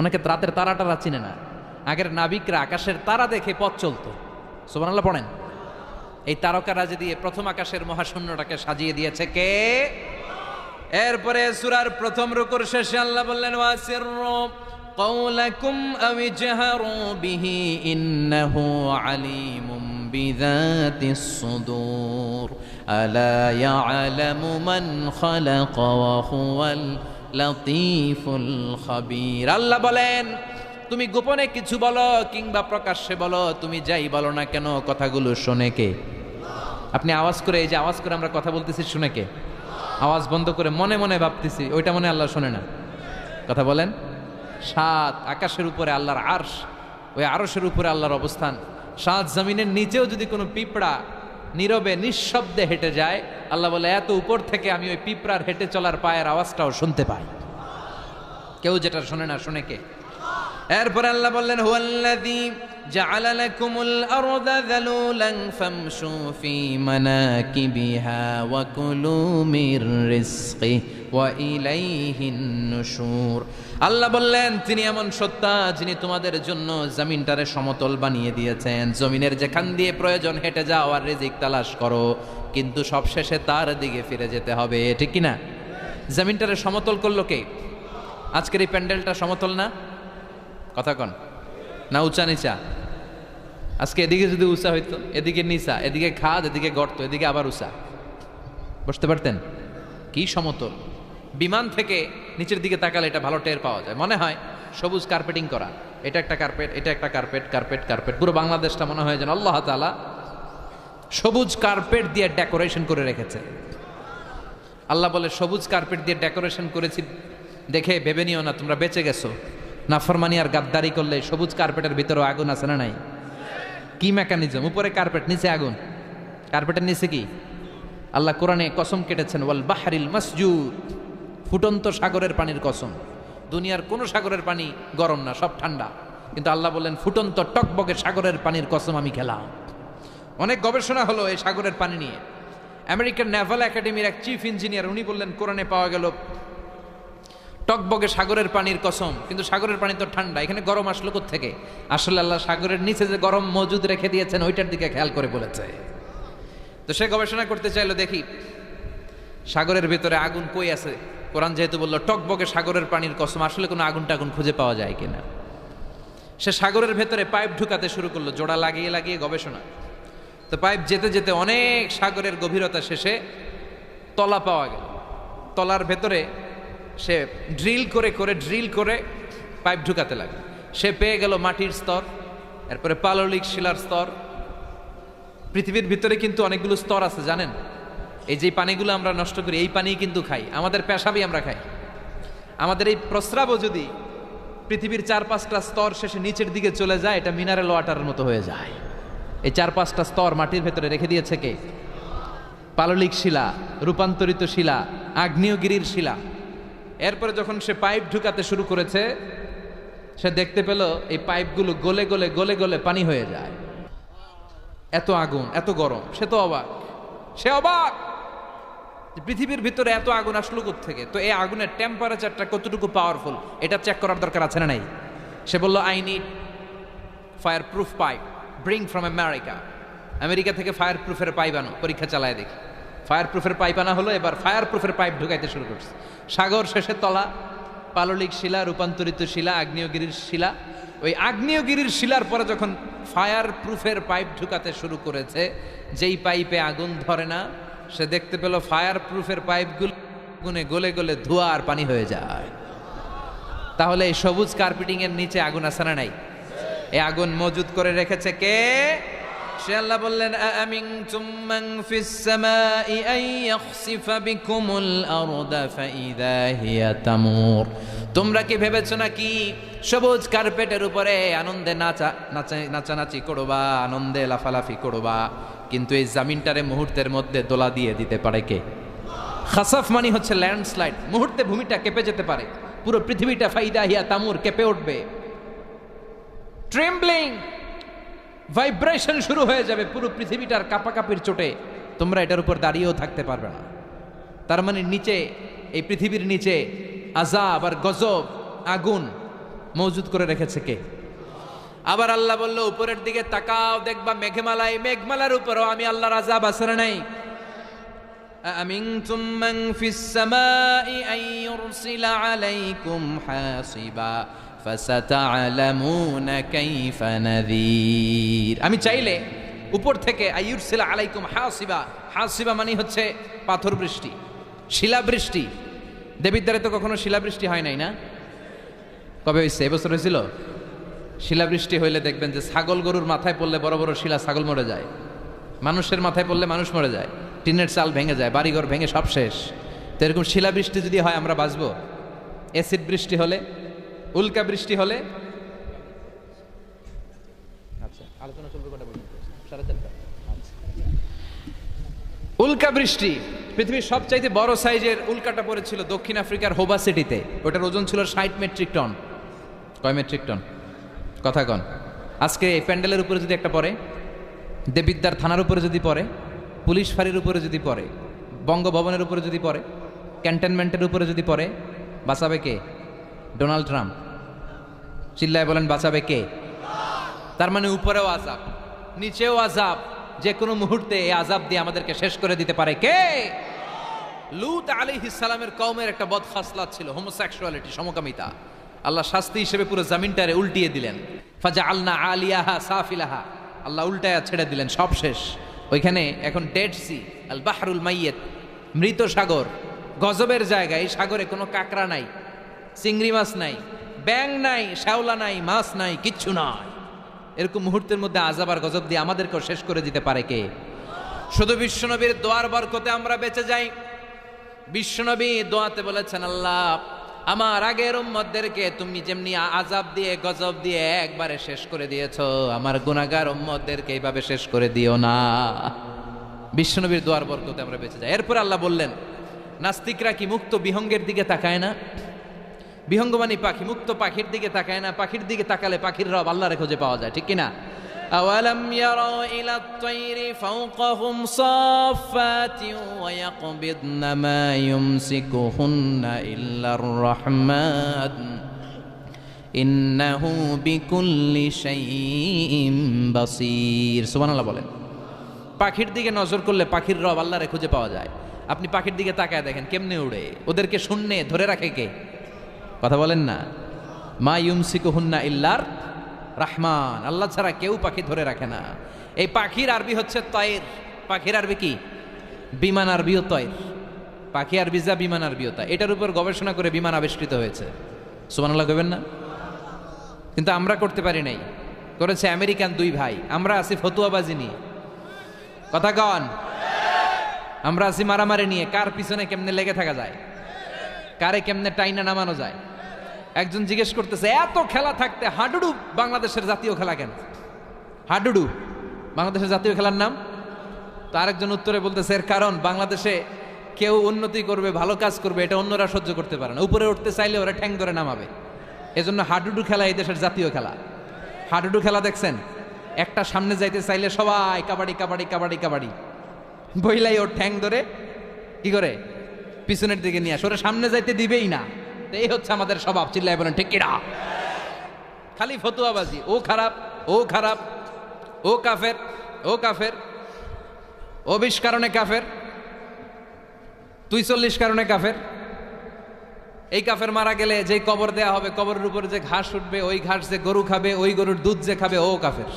অনেকে রাতের তারাটারা চিনে না। আগের নাবিকরা আকাশের তারা দেখে পথ চলতো। সুবহানাল্লাহ পড়েন। এই তারকারাজি দিয়ে প্রথম আকাশের মহাশূন্যটাকে সাজিয়ে দিয়েছে কে? এরপরে সূরার প্রথম রুকুর শেষে আল্লাহ বললেন ওয়াসিররু قولكم أو اجهروا به إنه عليم بذات الصدور ألا يعلم من خلق وهو اللطيف الخبير আল্লাহ বলেন তুমি গোপনে কিছু বলো কিংবা প্রকাশ্যে বলো, তুমি যাই বলো না কেন কথাগুলো শোনে কে? আপনি আওয়াজ করে, এই যে আওয়াজ করে আমরা কথা বলতেছি শুনে কে? আওয়াজ বন্ধ করে মনে মনে ভাবতেছি, ওইটা মনে আল্লাহ শোনে না? কথা বলেন। 7 আকাশের উপরে আল্লাহর আরশ, ওই আরশের উপরে আল্লাহর অবস্থান। 7 জমিনের নিচেও যদি কোনো পিঁপড়া নীরবে নিঃশব্দে হেঁটে যায়, আল্লাহ বলে এত উপর থেকে আমি ওই পিঁপড়ার হেঁটে চলার পায়ের আওয়াজটাও শুনতে পাই। কেউ যেটা শোনে না শুনে কে? এরপর আল্লাহ বললেন হুয়াল্লাযী জাআলা লাকুমুল আরদা যালুলান ফামশু ফি মানাকিবিহা ওয়া কুলু মির রিজকি ওয়া ইলাইহিন নুশুর। আল্লাহ বললেন তিনি এমন সত্তা যিনি তোমাদের জন্য জমিনটারে সমতল বানিয়ে দিয়েছেন। জমিনের যেখান দিয়ে প্রয়োজন হেঁটে যাও আর রিজিক তালাশ করো, কিন্তু সবশেষে তার দিকে ফিরে যেতে হবে, ঠিক কি না? জমিনটারে সমতল করলো কে? আজকের এই প্যান্ডেলটা সমতল না? কথা কন না উঁচা নিচা? আজকে এদিকে যদি উঁচা হইতো, এদিকে নিচা, এদিকে খাদ, এদিকে গর্ত, এদিকে আবার উঁচা, বসতে পারতেন? কি সমতল! বিমান থেকে নিচের দিকে তাকালে এটা ভালো টের পাওয়া যায়, মনে হয় সবুজ কার্পেটিং করা। এটা একটা কার্পেট, এটা একটা কার্পেট, কার্পেট কার্পেট। পুরো বাংলাদেশটা মনে হয় যেন আল্লাহ তাআলা সবুজ কার্পেট দিয়ে ডেকোরেশন করে রেখেছে। আল্লাহ বলে সবুজ কার্পেট দিয়ে ডেকোরেশন করেছি দেখে ভেবে নিও না তোমরা বেঁচে গেছো। নাফরমানি আর গাদ্দারি করলে সবুজ কার্পেটের ভিতরেও আগুন আছে না নাই? কি মেকানিজম! উপরে কার্পেট, নিচে আগুন। কার্পেটের নিচে কি? আল্লাহ কোরআনে কসম কেটেছেন ওয়াল বাহরিল মাসজুদ, ফুটন্ত সাগরের পানির কসম। দুনিয়ার কোন সাগরের পানি গরম না, সব ঠান্ডা, কিন্তু আল্লাহ বললেন ফুটন্ত টকবকে সাগরের পানির কসম আমি খেলাম। অনেক গবেষণা হলো এই সাগরের পানি নিয়ে। আমেরিকান নেভাল একাডেমির এক চিফ ইঞ্জিনিয়ার উনি বললেন কোরআনে পাওয়া গেল টকবগে সাগরের পানির কসম, কিন্তু সাগরের পানি তো ঠান্ডা, এখানে গরম আসলো কোত্থেকে? আসলে আল্লাহ সাগরের নিচে যে গরম মজুদ রেখে দিয়েছেন ওইটার দিকে খেয়াল করে বলেছে। তো সে গবেষণা করতে চাইলো দেখি সাগরের ভেতরে আগুন কই আছে। কোরআন যেহেতু বললো টকবগে সাগরের পানির কসম, আসলে কোনো আগুন টাগুন খুঁজে পাওয়া যায় কিনা। সে সাগরের ভেতরে পাইপ ঢুকাতে শুরু করলো, জোড়া লাগিয়ে লাগিয়ে গবেষণা। তো পাইপ যেতে যেতে অনেক সাগরের গভীরতা শেষে তলা পাওয়া গেল। তলার ভেতরে সে ড্রিল করে পাইপ ঢুকাতে লাগে। সে পেয়ে গেল মাটির স্তর, এরপরে পাললিক শিলার স্তর। পৃথিবীর ভিতরে কিন্তু অনেকগুলো স্তর আছে জানেন? এই যে পানিগুলো আমরা নষ্ট করি, এই পানি কিন্তু খাই, আমাদের পেশাবই আমরা খাই। আমাদের এই প্রস্রাবও যদি পৃথিবীর 4-5টা স্তর শেষে নিচের দিকে চলে যায়, এটা মিনারেল ওয়াটারের মতো হয়ে যায়। এই 4-5টা স্তর মাটির ভেতরে রেখে দিয়েছে কে? পাললিক শিলা, রূপান্তরিত শিলা, আগ্নেয়গিরির শিলা। এরপরে যখন সে পাইপ ঢুকাতে শুরু করেছে, সে দেখতে পেল এই পাইপগুলো গলে গলে গলে গলে পানি হয়ে যায়। এত আগুন, এত গরম! সে তো অবাক, সে অবাক পৃথিবীর ভিতরে এত আগুন আসলো কোত্থেকে। তো এই আগুনের টেম্পারেচারটা কতটুকু পাওয়ারফুল এটা চেক করার দরকার আছে না নাই? সে বলল I need fire proof pipe, bring from America. America থেকে ফায়ার প্রুফের পাইপ আনো, পরীক্ষা চালায় দেখি। ফায়ার প্রুফের পাইপ আনা হলো, এবার ফায়ার প্রুফের পাইপ ঢুকাইতে শুরু করছে। সাগর শেষে তলা, পাললিক শিলা, রূপান্তরিত শিলা, আগ্নেয়গিরির শিলা। ওই আগ্নেয়গিরির শিলার পরে যখন ফায়ার প্রুফের পাইপ ঢুকাতে শুরু করেছে, যেই পাইপে আগুন ধরে না, সে দেখতে পেল ফায়ার প্রুফের পাইপগুলো আগুনে গলে গলে ধোঁয়া আর পানি হয়ে যায়। তাহলে এই সবুজ কার্পেটিং এর নিচে আগুন আছে না নাই? এই আগুন মজুদ করে রেখেছে কে? সে আল্লাহ বললেন আমিনতুম মান ফিস সামাই আন ইয়াখসিফা বিকুমুল আরদা ফাইযা হিয়া তামুর। তোমরা কি ভেবেছো নাকি সবুজ কার্পেটের উপরে আনন্দে নাচানাচি করবা, আনন্দে লাফালাফি করবা, কিন্তু এই জমিনটারে মুহূর্তের মধ্যে দোলা দিয়ে দিতে পারে কে? খাসাফ মানে হচ্ছে ল্যান্ডস্লাইড, মুহূর্তে ভূমিটা কেঁপে যেতে পারে, পুরো পৃথিবীটা ফাইদা হিয়া তামুর কেঁপে উঠবে, ট্রেম্বলিং ভাইব্রেশন শুরু হয়ে যাবে, পুরো পৃথিবীটার কাঁপাকাঁপির চোটে তোমরা এটার উপর দাঁড়িয়েও থাকতে পারবে না। তার মানে নিচে, এই পৃথিবীর নিচে আযাব আর গজব, আগুন মজুদ করে রেখেছে কে? আবার আল্লাহ বলল উপরের দিকে তাকাও, দেখবা মেঘমালায়, মেঘমালার উপরও আমি আল্লাহর আযাব আসরে নাই। আমিনতুম মান ফিস সামাই আন ইউরসিলা আলাইকুম হাসিবা ফাসাতা'লামুনা কাইফা নাযীর। আমি চাইলে উপর থেকে আইয়ুরসিলা আলাইকুম হাসিবা, হাসিবা মানে হচ্ছে পাথর বৃষ্টি, শিলাবৃষ্টি। দেবিদ্বারে তো কখনো শিলাবৃষ্টি হয় নাই না? কবে হয়েছে? এবছর হয়েছিল। শিলাবৃষ্টি হইলে দেখবেন যে ছাগল গরুর মাথায় পড়লে বড় বড় শিলা, ছাগল মরে যায়। মানুষের মাথায় পড়লে মানুষ মরে যায়, টিনের চাল ভেঙে যায়, বাড়িঘর ভেঙে সব শেষ। তো এরকম শিলাবৃষ্টি যদি হয় আমরা বাঁচবো? অ্যাসিড বৃষ্টি হলে, উল্কা বৃষ্টি হলে, আচ্ছা আলোচনা চলবে কটা পর্যন্ত? 4:30। আচ্ছা, উল্কা বৃষ্টি, পৃথিবীর সবচাইতে বড় সাইজের উল্কাটা পড়েছিল দক্ষিণ আফ্রিকার হোবা সিটিতে। ওটার ওজন ছিল 60 মেট্রিক টন। কয় মেট্রিক টন? কথা কন। আজকে এই প্যান্ডেলের উপরে যদি একটা পড়ে, দেবিদ্বার থানার উপরে যদি পড়ে, পুলিশ ফাঁড়ির উপরে যদি পড়ে, বঙ্গভবনের উপরে যদি পড়ে, ক্যান্টনমেন্টের উপরে যদি পড়ে, বাঁচাবে কে? Donald Trump. চিল্লায় বলেন বাঁচাবে কে? তার মানে উপরেও আযাব, নিচেও আযাব, যে কোনো মুহূর্তে এই আযাব দিয়ে আমাদেরকে শেষ করে দিতে পারে কে? লূত আলাইহিস সালামের কওমের একটা বদখাসলাত ছিল হোমোসেক্সুয়ালিটি, সমকামিতা। আল্লাহ শাস্তি হিসেবে পুরো জমিনটারে উল্টিয়ে দিলেন। ফাজআলনা আলিয়াহা সাফিলাহা, আল্লাহ উল্টায়া ছেড়ে দিলেন, সব শেষ। ওইখানে এখন ডেড সি, আল বাহরুল মাইয়িত, মৃত সাগর, গজবের জায়গা। এই সাগরে কোনো কাঁকড়া নাই, চিংড়ি মাছ নাই, ব্যাং নাই, শ্যাওলা নাই, মাছ নাই, কিচ্ছু নাই। এরকম মুহূর্তের মধ্যে আযাব আর গজব দিয়ে আমাদেরকেও শেষ করে দিতে পারে কে? শুধু বিশ্বনবীর দোয়ার বরকতে আমরা বেঁচে যাই। বিশ্বনবী দোয়াতে বলেছেন, আল্লাহ আমার আগের উম্মতদেরকে তুমি যেমনি আযাব দিয়ে গজব দিয়ে একবারে শেষ করে দিয়েছো, আমার গুনাহগার উম্মতদেরকে এইভাবে শেষ করে দিও না। বিশ্বনবীর দোয়ার বরকতে আমরা বেঁচে যাই। এরপর আল্লাহ বললেন, নাস্তিকরা কি মুক্ত বিহঙ্গের দিকে তাকায় না? বিহঙ্গ মানে পাখি, মুক্ত পাখির দিকে তাকায় না? পাখির দিকে তাকালে পাখির রব আল্লাহরে খুঁজে পাওয়া যায়, ঠিক কিনা? আওয়ালাম ইয়ারাউ ইলাত তায়রি ফাওকাহুম সাফাতিন ওয়া ইয়াকবিদনা মা ইউমসিকুহুন্না ইল্লার রাহমান ইন্নাহু বিকুল্লি শাইইন বাসীর। সুবহানাল্লাহ বলেন। পাখির দিকে নজর করলে পাখির রব আল্লাহরে খুঁজে পাওয়া যায়। আপনি পাখির দিকে তাকায় দেখেন কেমনে উড়ে, ওদেরকে শূন্যে ধরে রাখে কে? কথা বলেন না। মা ইউমসিকুহুন্না ইল্লার রাহমান, আল্লাহ ছাড়া কেউ পাখি ধরে রাখে না। এই পাখির আরবি হচ্ছে তয়ের। পাখির আরবি কি? বিমান আরবিও তয়ের। পাখি আরবি যা, বিমান আরবিও তা। এটার উপর গবেষণা করে বিমান আবিষ্কৃত হয়েছে। সুবহানাল্লাহ কইবেন না? কিন্তু আমরা করতে পারি নাই, করেছে আমেরিকান দুই ভাই। আমরা আছি ফতুয়াবাজি নিয়ে, কথা কন। আমরা আছি মারামারি নিয়ে, কার পিছনে কেমনে লেগে থাকা যায়, কারে কেমনে টাইনা নামানো যায়। একজন জিজ্ঞেস করতেছে, এত খেলা থাকতে হাডুডু বাংলাদেশের জাতীয় খেলা কেন? হাডুডু বাংলাদেশের জাতীয় খেলার নাম? তো আরেকজন উত্তরে বলতেছে, এর কারণ বাংলাদেশে কেউ উন্নতি করবে, ভালো কাজ করবে, এটা অন্যরা সহ্য করতে পারে না। উপরে উঠতে চাইলে ওরা ঠ্যাং ধরে নামাবে। এজন্য হাডুডু খেলা এই দেশের জাতীয় খেলা। হাডুডু খেলা দেখছেন? একটা সামনে যাইতে চাইলে সবাই কাবাডি কাবাডি কাবাডি কাবাডি বইলাই ওর ঠ্যাং ধরে কি করে পিছনের দিকে নিয়ে আসে, ওরা সামনে যাইতে দিবেই না। এই হচ্ছে আমাদের স্বভাব। চিল্লায় বলেন ঠিক কিনা? খালি ফতুয়াবাজি, ও খারাপ, ও খারাপ, ও কাফের, ও কাফের, ও 20 কারণে কাফের, তুই 40 কারণে কাফের। এই কাফের মারা গেলে যে কবর দেয়া হবে, কবরের উপরে যে ঘাস উঠবে, ওই ঘাস যে গরু খাবে, ওই গরুর দুধ যে খাবে, ও কাফের।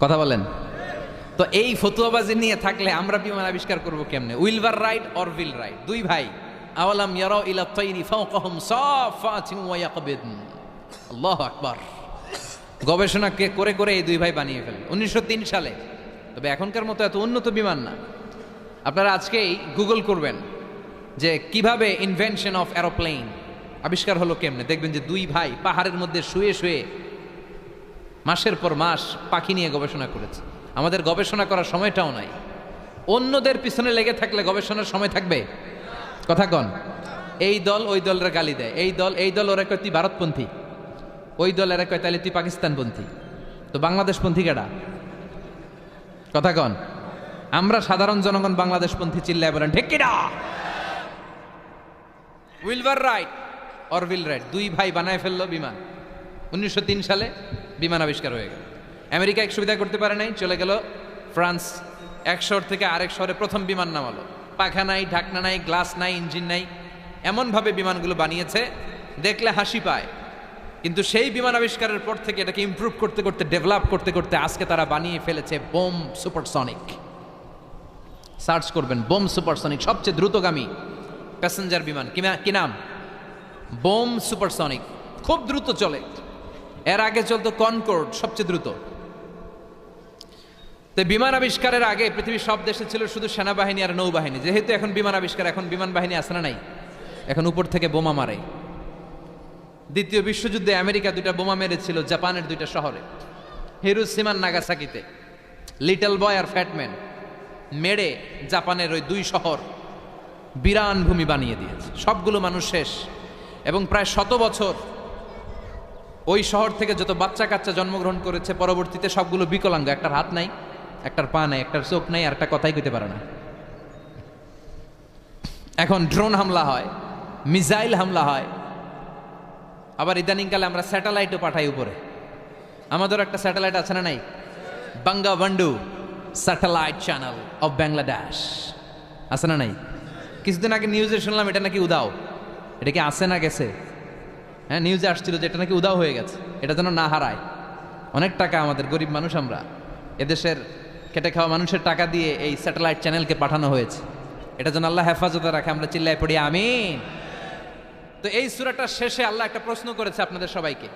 কথা বলেন। তো এই ফতুয়াবাজি নিয়ে থাকলে আমরা বিমান আবিষ্কার করব কেমনে? উইলভার রাইট অর উইল রাইট, দুই ভাই। আওয়ালাম ইয়ারাউ ইলা তায়রি ফাওকাহুম সাফাতিন ওয়া ইয়াকবিদন। আল্লাহু আকবার। গবেষণাকে করে করে এই দুই ভাই বানিয়ে ফেলেন 1903 সালে। তবে এখনকার মতো এত উন্নত বিমান না। আপনারা আজকেই গুগল করবেন যে কিভাবে ইনভেনশন অফ এরোপ্লেন আবিষ্কার হলো কেমনে, দেখবেন যে দুই ভাই পাহাড়ের মধ্যে শুয়ে শুয়ে মাসের পর মাস পাখি নিয়ে গবেষণা করেছে। আমাদের গবেষণা করার সময়টাও নাই। অন্যদের পিছনে লেগে থাকলে গবেষণার সময় থাকবে? কথা কন। এই দল ওই দলের গালি দেয়, এই দল ওরা কয় তুই ভারতপন্থী, ওই দল এরা কয় তাহলে তুই পাকিস্তানপন্থী। তো বাংলাদেশপন্থী কেডা? কথা কন। আমরা সাধারণ জনগণ বাংলাদেশপন্থী চিল্লায় বলেন ঠিক কিনা? উইলবার রাইট অরভিল রাইট দুই ভাই বানায় ফেললো বিমান। 1903 সালে বিমান আবিষ্কার হয়ে গেল। আমেরিকা এক সুবিধা করতে পারে নাই, চলে গেল ফ্রান্স। এক শহর থেকে আরেক শহরে প্রথম বিমান নামালো। পাখা নাই, ঢাকনা নাই, গ্লাস নাই, ইঞ্জিন নাই, এমনভাবে বিমানগুলো বানিয়েছে দেখলে হাসি পায়। কিন্তু সেই বিমান আবিষ্কারের পর থেকে এটাকে ইমপ্রুভ করতে করতে, ডেভেলপ করতে করতে আজকে তারা বানিয়ে ফেলেছে বোম সুপারসনিক। সার্চ করবেন বোম সুপারসনিক, সবচেয়ে দ্রুতগামী প্যাসেঞ্জার বিমান। কি নাম? Bomb supersonic. খুব দ্রুত চলে। এর আগে চলতো কনকর্ড, সবচেয়ে দ্রুত। তো বিমান আবিষ্কারের আগে পৃথিবীর সব দেশে ছিল শুধু সেনাবাহিনী আর নৌবাহিনী। যেহেতু এখন বিমান আবিষ্কার, এখন বিমান বাহিনী আছে না নাই? এখন উপর থেকে বোমা মারে। দ্বিতীয় বিশ্বযুদ্ধে আমেরিকা দুইটা বোমা মেরেছিল জাপানের দুইটা শহরে, হিরোশিমা নাগাসাকিতে। লিটল বয় আর ফ্যাটম্যান মেরে জাপানের ওই দুই শহর বিরান ভূমি বানিয়ে দিয়েছে। সবগুলো মানুষ শেষ। এবং প্রায় 100 বছর ওই শহর থেকে যত বাচ্চা কাচ্চা জন্মগ্রহণ করেছে পরবর্তীতে সবগুলো বিকলাঙ্গ। একটার হাত নাই, একটার পা নাই, একটার চোখ নাই, আর একটা কথাই কইতে পারে না। এখন ড্রোন হামলা হয়, মিসাইল হামলা হয়, আবার ইদানিংকালে আমরা স্যাটেলাইটও পাঠাই উপরে। আমাদের একটা স্যাটেলাইট আছে না নাই? বাঙ্গাবন্ধু স্যাটেলাইট চ্যানেল অফ বাংলাদেশ আছে না নাই? কিছুদিন আগে নিউজে শুনলাম এটা নাকি উদাও। এটা কি আছে না গেছে? হ্যাঁ, নিউজে আসছিল যে এটা নাকি উদাও হয়ে গেছে। এটা যেন না হারায়। অনেক টাকা, আমাদের গরিব মানুষ আমরা, এদেশের খেটে খাওয়া মানুষের টাকা দিয়ে এই স্যাটেলাইট চ্যানেলকে পাঠানো হয়েছে। এটা যেন আল্লাহ হেফাজতে রাখে। আমরা চিল্লায় পড়ি আমিন। তো এই সূরাটার শেষে আল্লাহ একটা প্রশ্ন করেছে আপনাদের সবাইকে।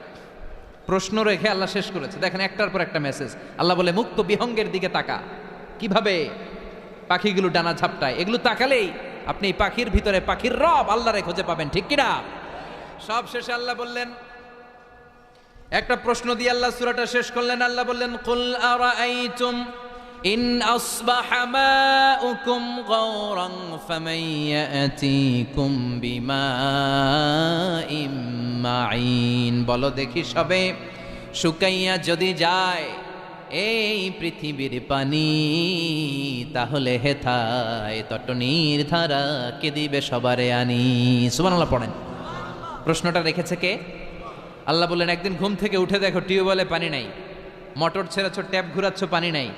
প্রশ্ন রেখে আল্লাহ শেষ করেছে। দেখেন একটার পর একটা মেসেজ। আল্লাহ বলে মুক্ত বিহঙ্গের দিকে তাকা। কিভাবে পাখিগুলো ডানা ঝাপটায়, এগুলো তাকালেই আপনি এই পাখির ভিতরে পাখির রব আল্লাহরে খুঁজে পাবেন, ঠিক কিনা? সব শেষে আল্লাহ বললেন, একটা প্রশ্ন দিয়ে আল্লাহ সূরাটা শেষ করলেন। আল্লাহ বললেন কুল আরাআইতুম ইন আসবাহা মাউকুম গাওরান ফামান ইয়াতিকুম বিমাইম মাইন। বলো দেখি সবে, শুকাইয়া যদি যায় এই পৃথিবীর পানি, তাহলে হেথায় তটনির ধারা কে দিবে সবারে আনি। সুবহানাল্লাহ পড়েন। প্রশ্নটা রেখেছে কে? আল্লাহ বললেন একদিন ঘুম থেকে উঠে দেখো টিউবওয়েলে পানি নাই, মোটর ছেড়েছ, ট্যাপ ঘুরাচ্ছ, পানি নাই,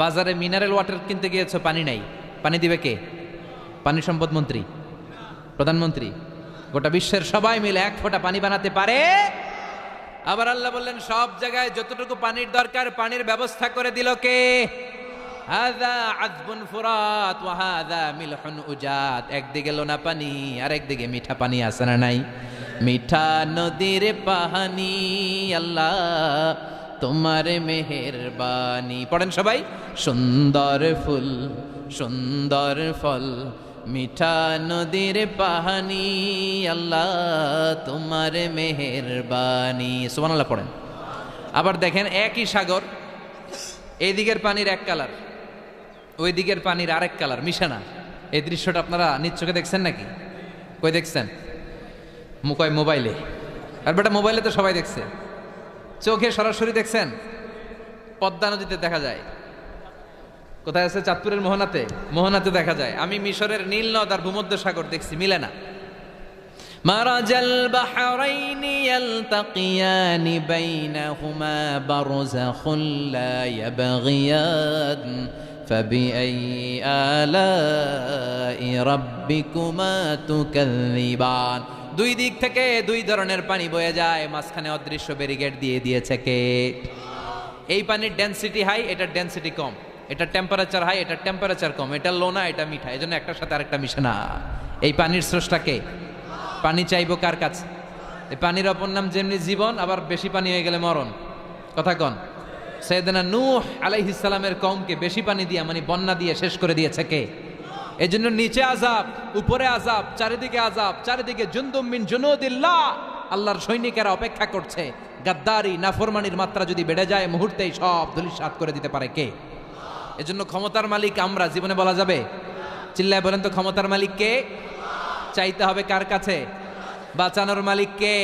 বাজারে মিনারেল ওয়াটার কিনতে গিয়েছো, পানি নাই। পানি দিবে কে? পানি সম্পদ মন্ত্রী, প্রধানমন্ত্রী, গোটা বিশ্বের সবাই মিলে এক ফোঁটা পানি বানাতে পারে? আবার আল্লাহ বললেন সব জায়গায় যতটুকু পানির দরকার পানির ব্যবস্থা করে দিল কে? হাযা আযবুন ফুরাত ওয়া হাযা মিলহুন উজাত। একদিকে লোনা পানি আর একদিকে মিঠা পানি, আছে না নাই? মিঠা নদীর পানি আল্লাহ তোমার মেহেরবানি। পড়েন সবাই। সুন্দর ফুল সুন্দর ফল, মিঠা নদীর পানি আল্লাহ তোমার মেহেরবানি। সুবহানাল্লাহ পড়েন। আবার দেখেন একই সাগর, এই দিকের পানির এক কালার, ওই দিকের পানির আরেক কালার, মিশে না। এই দৃশ্যটা আপনারা নিজ চোখে দেখছেন নাকি? কই দেখছেন? কয় মোবাইলে। আর বেটা মোবাইলে তো সবাই দেখছে, চোখে সরাসরি দেখছেন? পদ্মা নদীতে দেখা যায়। কোথায় আছে? চাঁদপুরের মোহনাতে, মোহনাতে দেখা যায়। আমি মিশরের নীল নদ আর ভূমধ্য সাগর দেখছি, মিলে না। মারাজাল বাহরাইনি ইয়ালতাকিয়ানি বাইনাহুমা বারযাখুন লা ইয়াবগিয়ান ফাবিআইয়ি আলাই রাব্বিকুমা তুকাযযিবান। দুই দিক থেকে দুই ধরনের পানি বয়ে যায়, মাঝখানে অদৃশ্য ব্যারিকেড দিয়ে দিয়েছে কে? এই পানির ডেনসিটি হাই, এটার ডেনসিটি কম, এটার টেম্পারেচার হাই, এটার টেম্পারেচার কম, এটা লোনা, এটা মিঠা, এজন্য একটার সাথে আরেকটা মিশে না। এই পানির স্রষ্টা কে? পানি চাইবো কার কাছে? এই পানির অপর নাম যেমনি জীবন, আবার বেশি পানি হয়ে গেলে মরণ। কথা কন। সাইয়েদনা নূহ আলাইহিস সালামের কওমকে বেশি পানি দিয়ে মানে বন্যা দিয়ে শেষ করে দিয়েছে কে? এজন্য নিচে আযাব, উপরে আযাব, চারিদিকে আযাব, চারিদিকে জুনদুম মিন জুনুদিল্লাহ, আল্লাহর সৈনিকেরা অপেক্ষা করছে। গাদ্দারি নাফরমানির মাত্রা যদি বেড়ে যায় মুহূর্তেই সব ধূলিসাৎ করে দিতে পারে কে? এজন্য ক্ষমতার মালিক আমরা, জীবনে বলা যাবে? চিল্লায় বলেন তো, ক্ষমতার মালিক কে? চাইতে হবে কার কাছে? বাঁচানোর মালিক কে?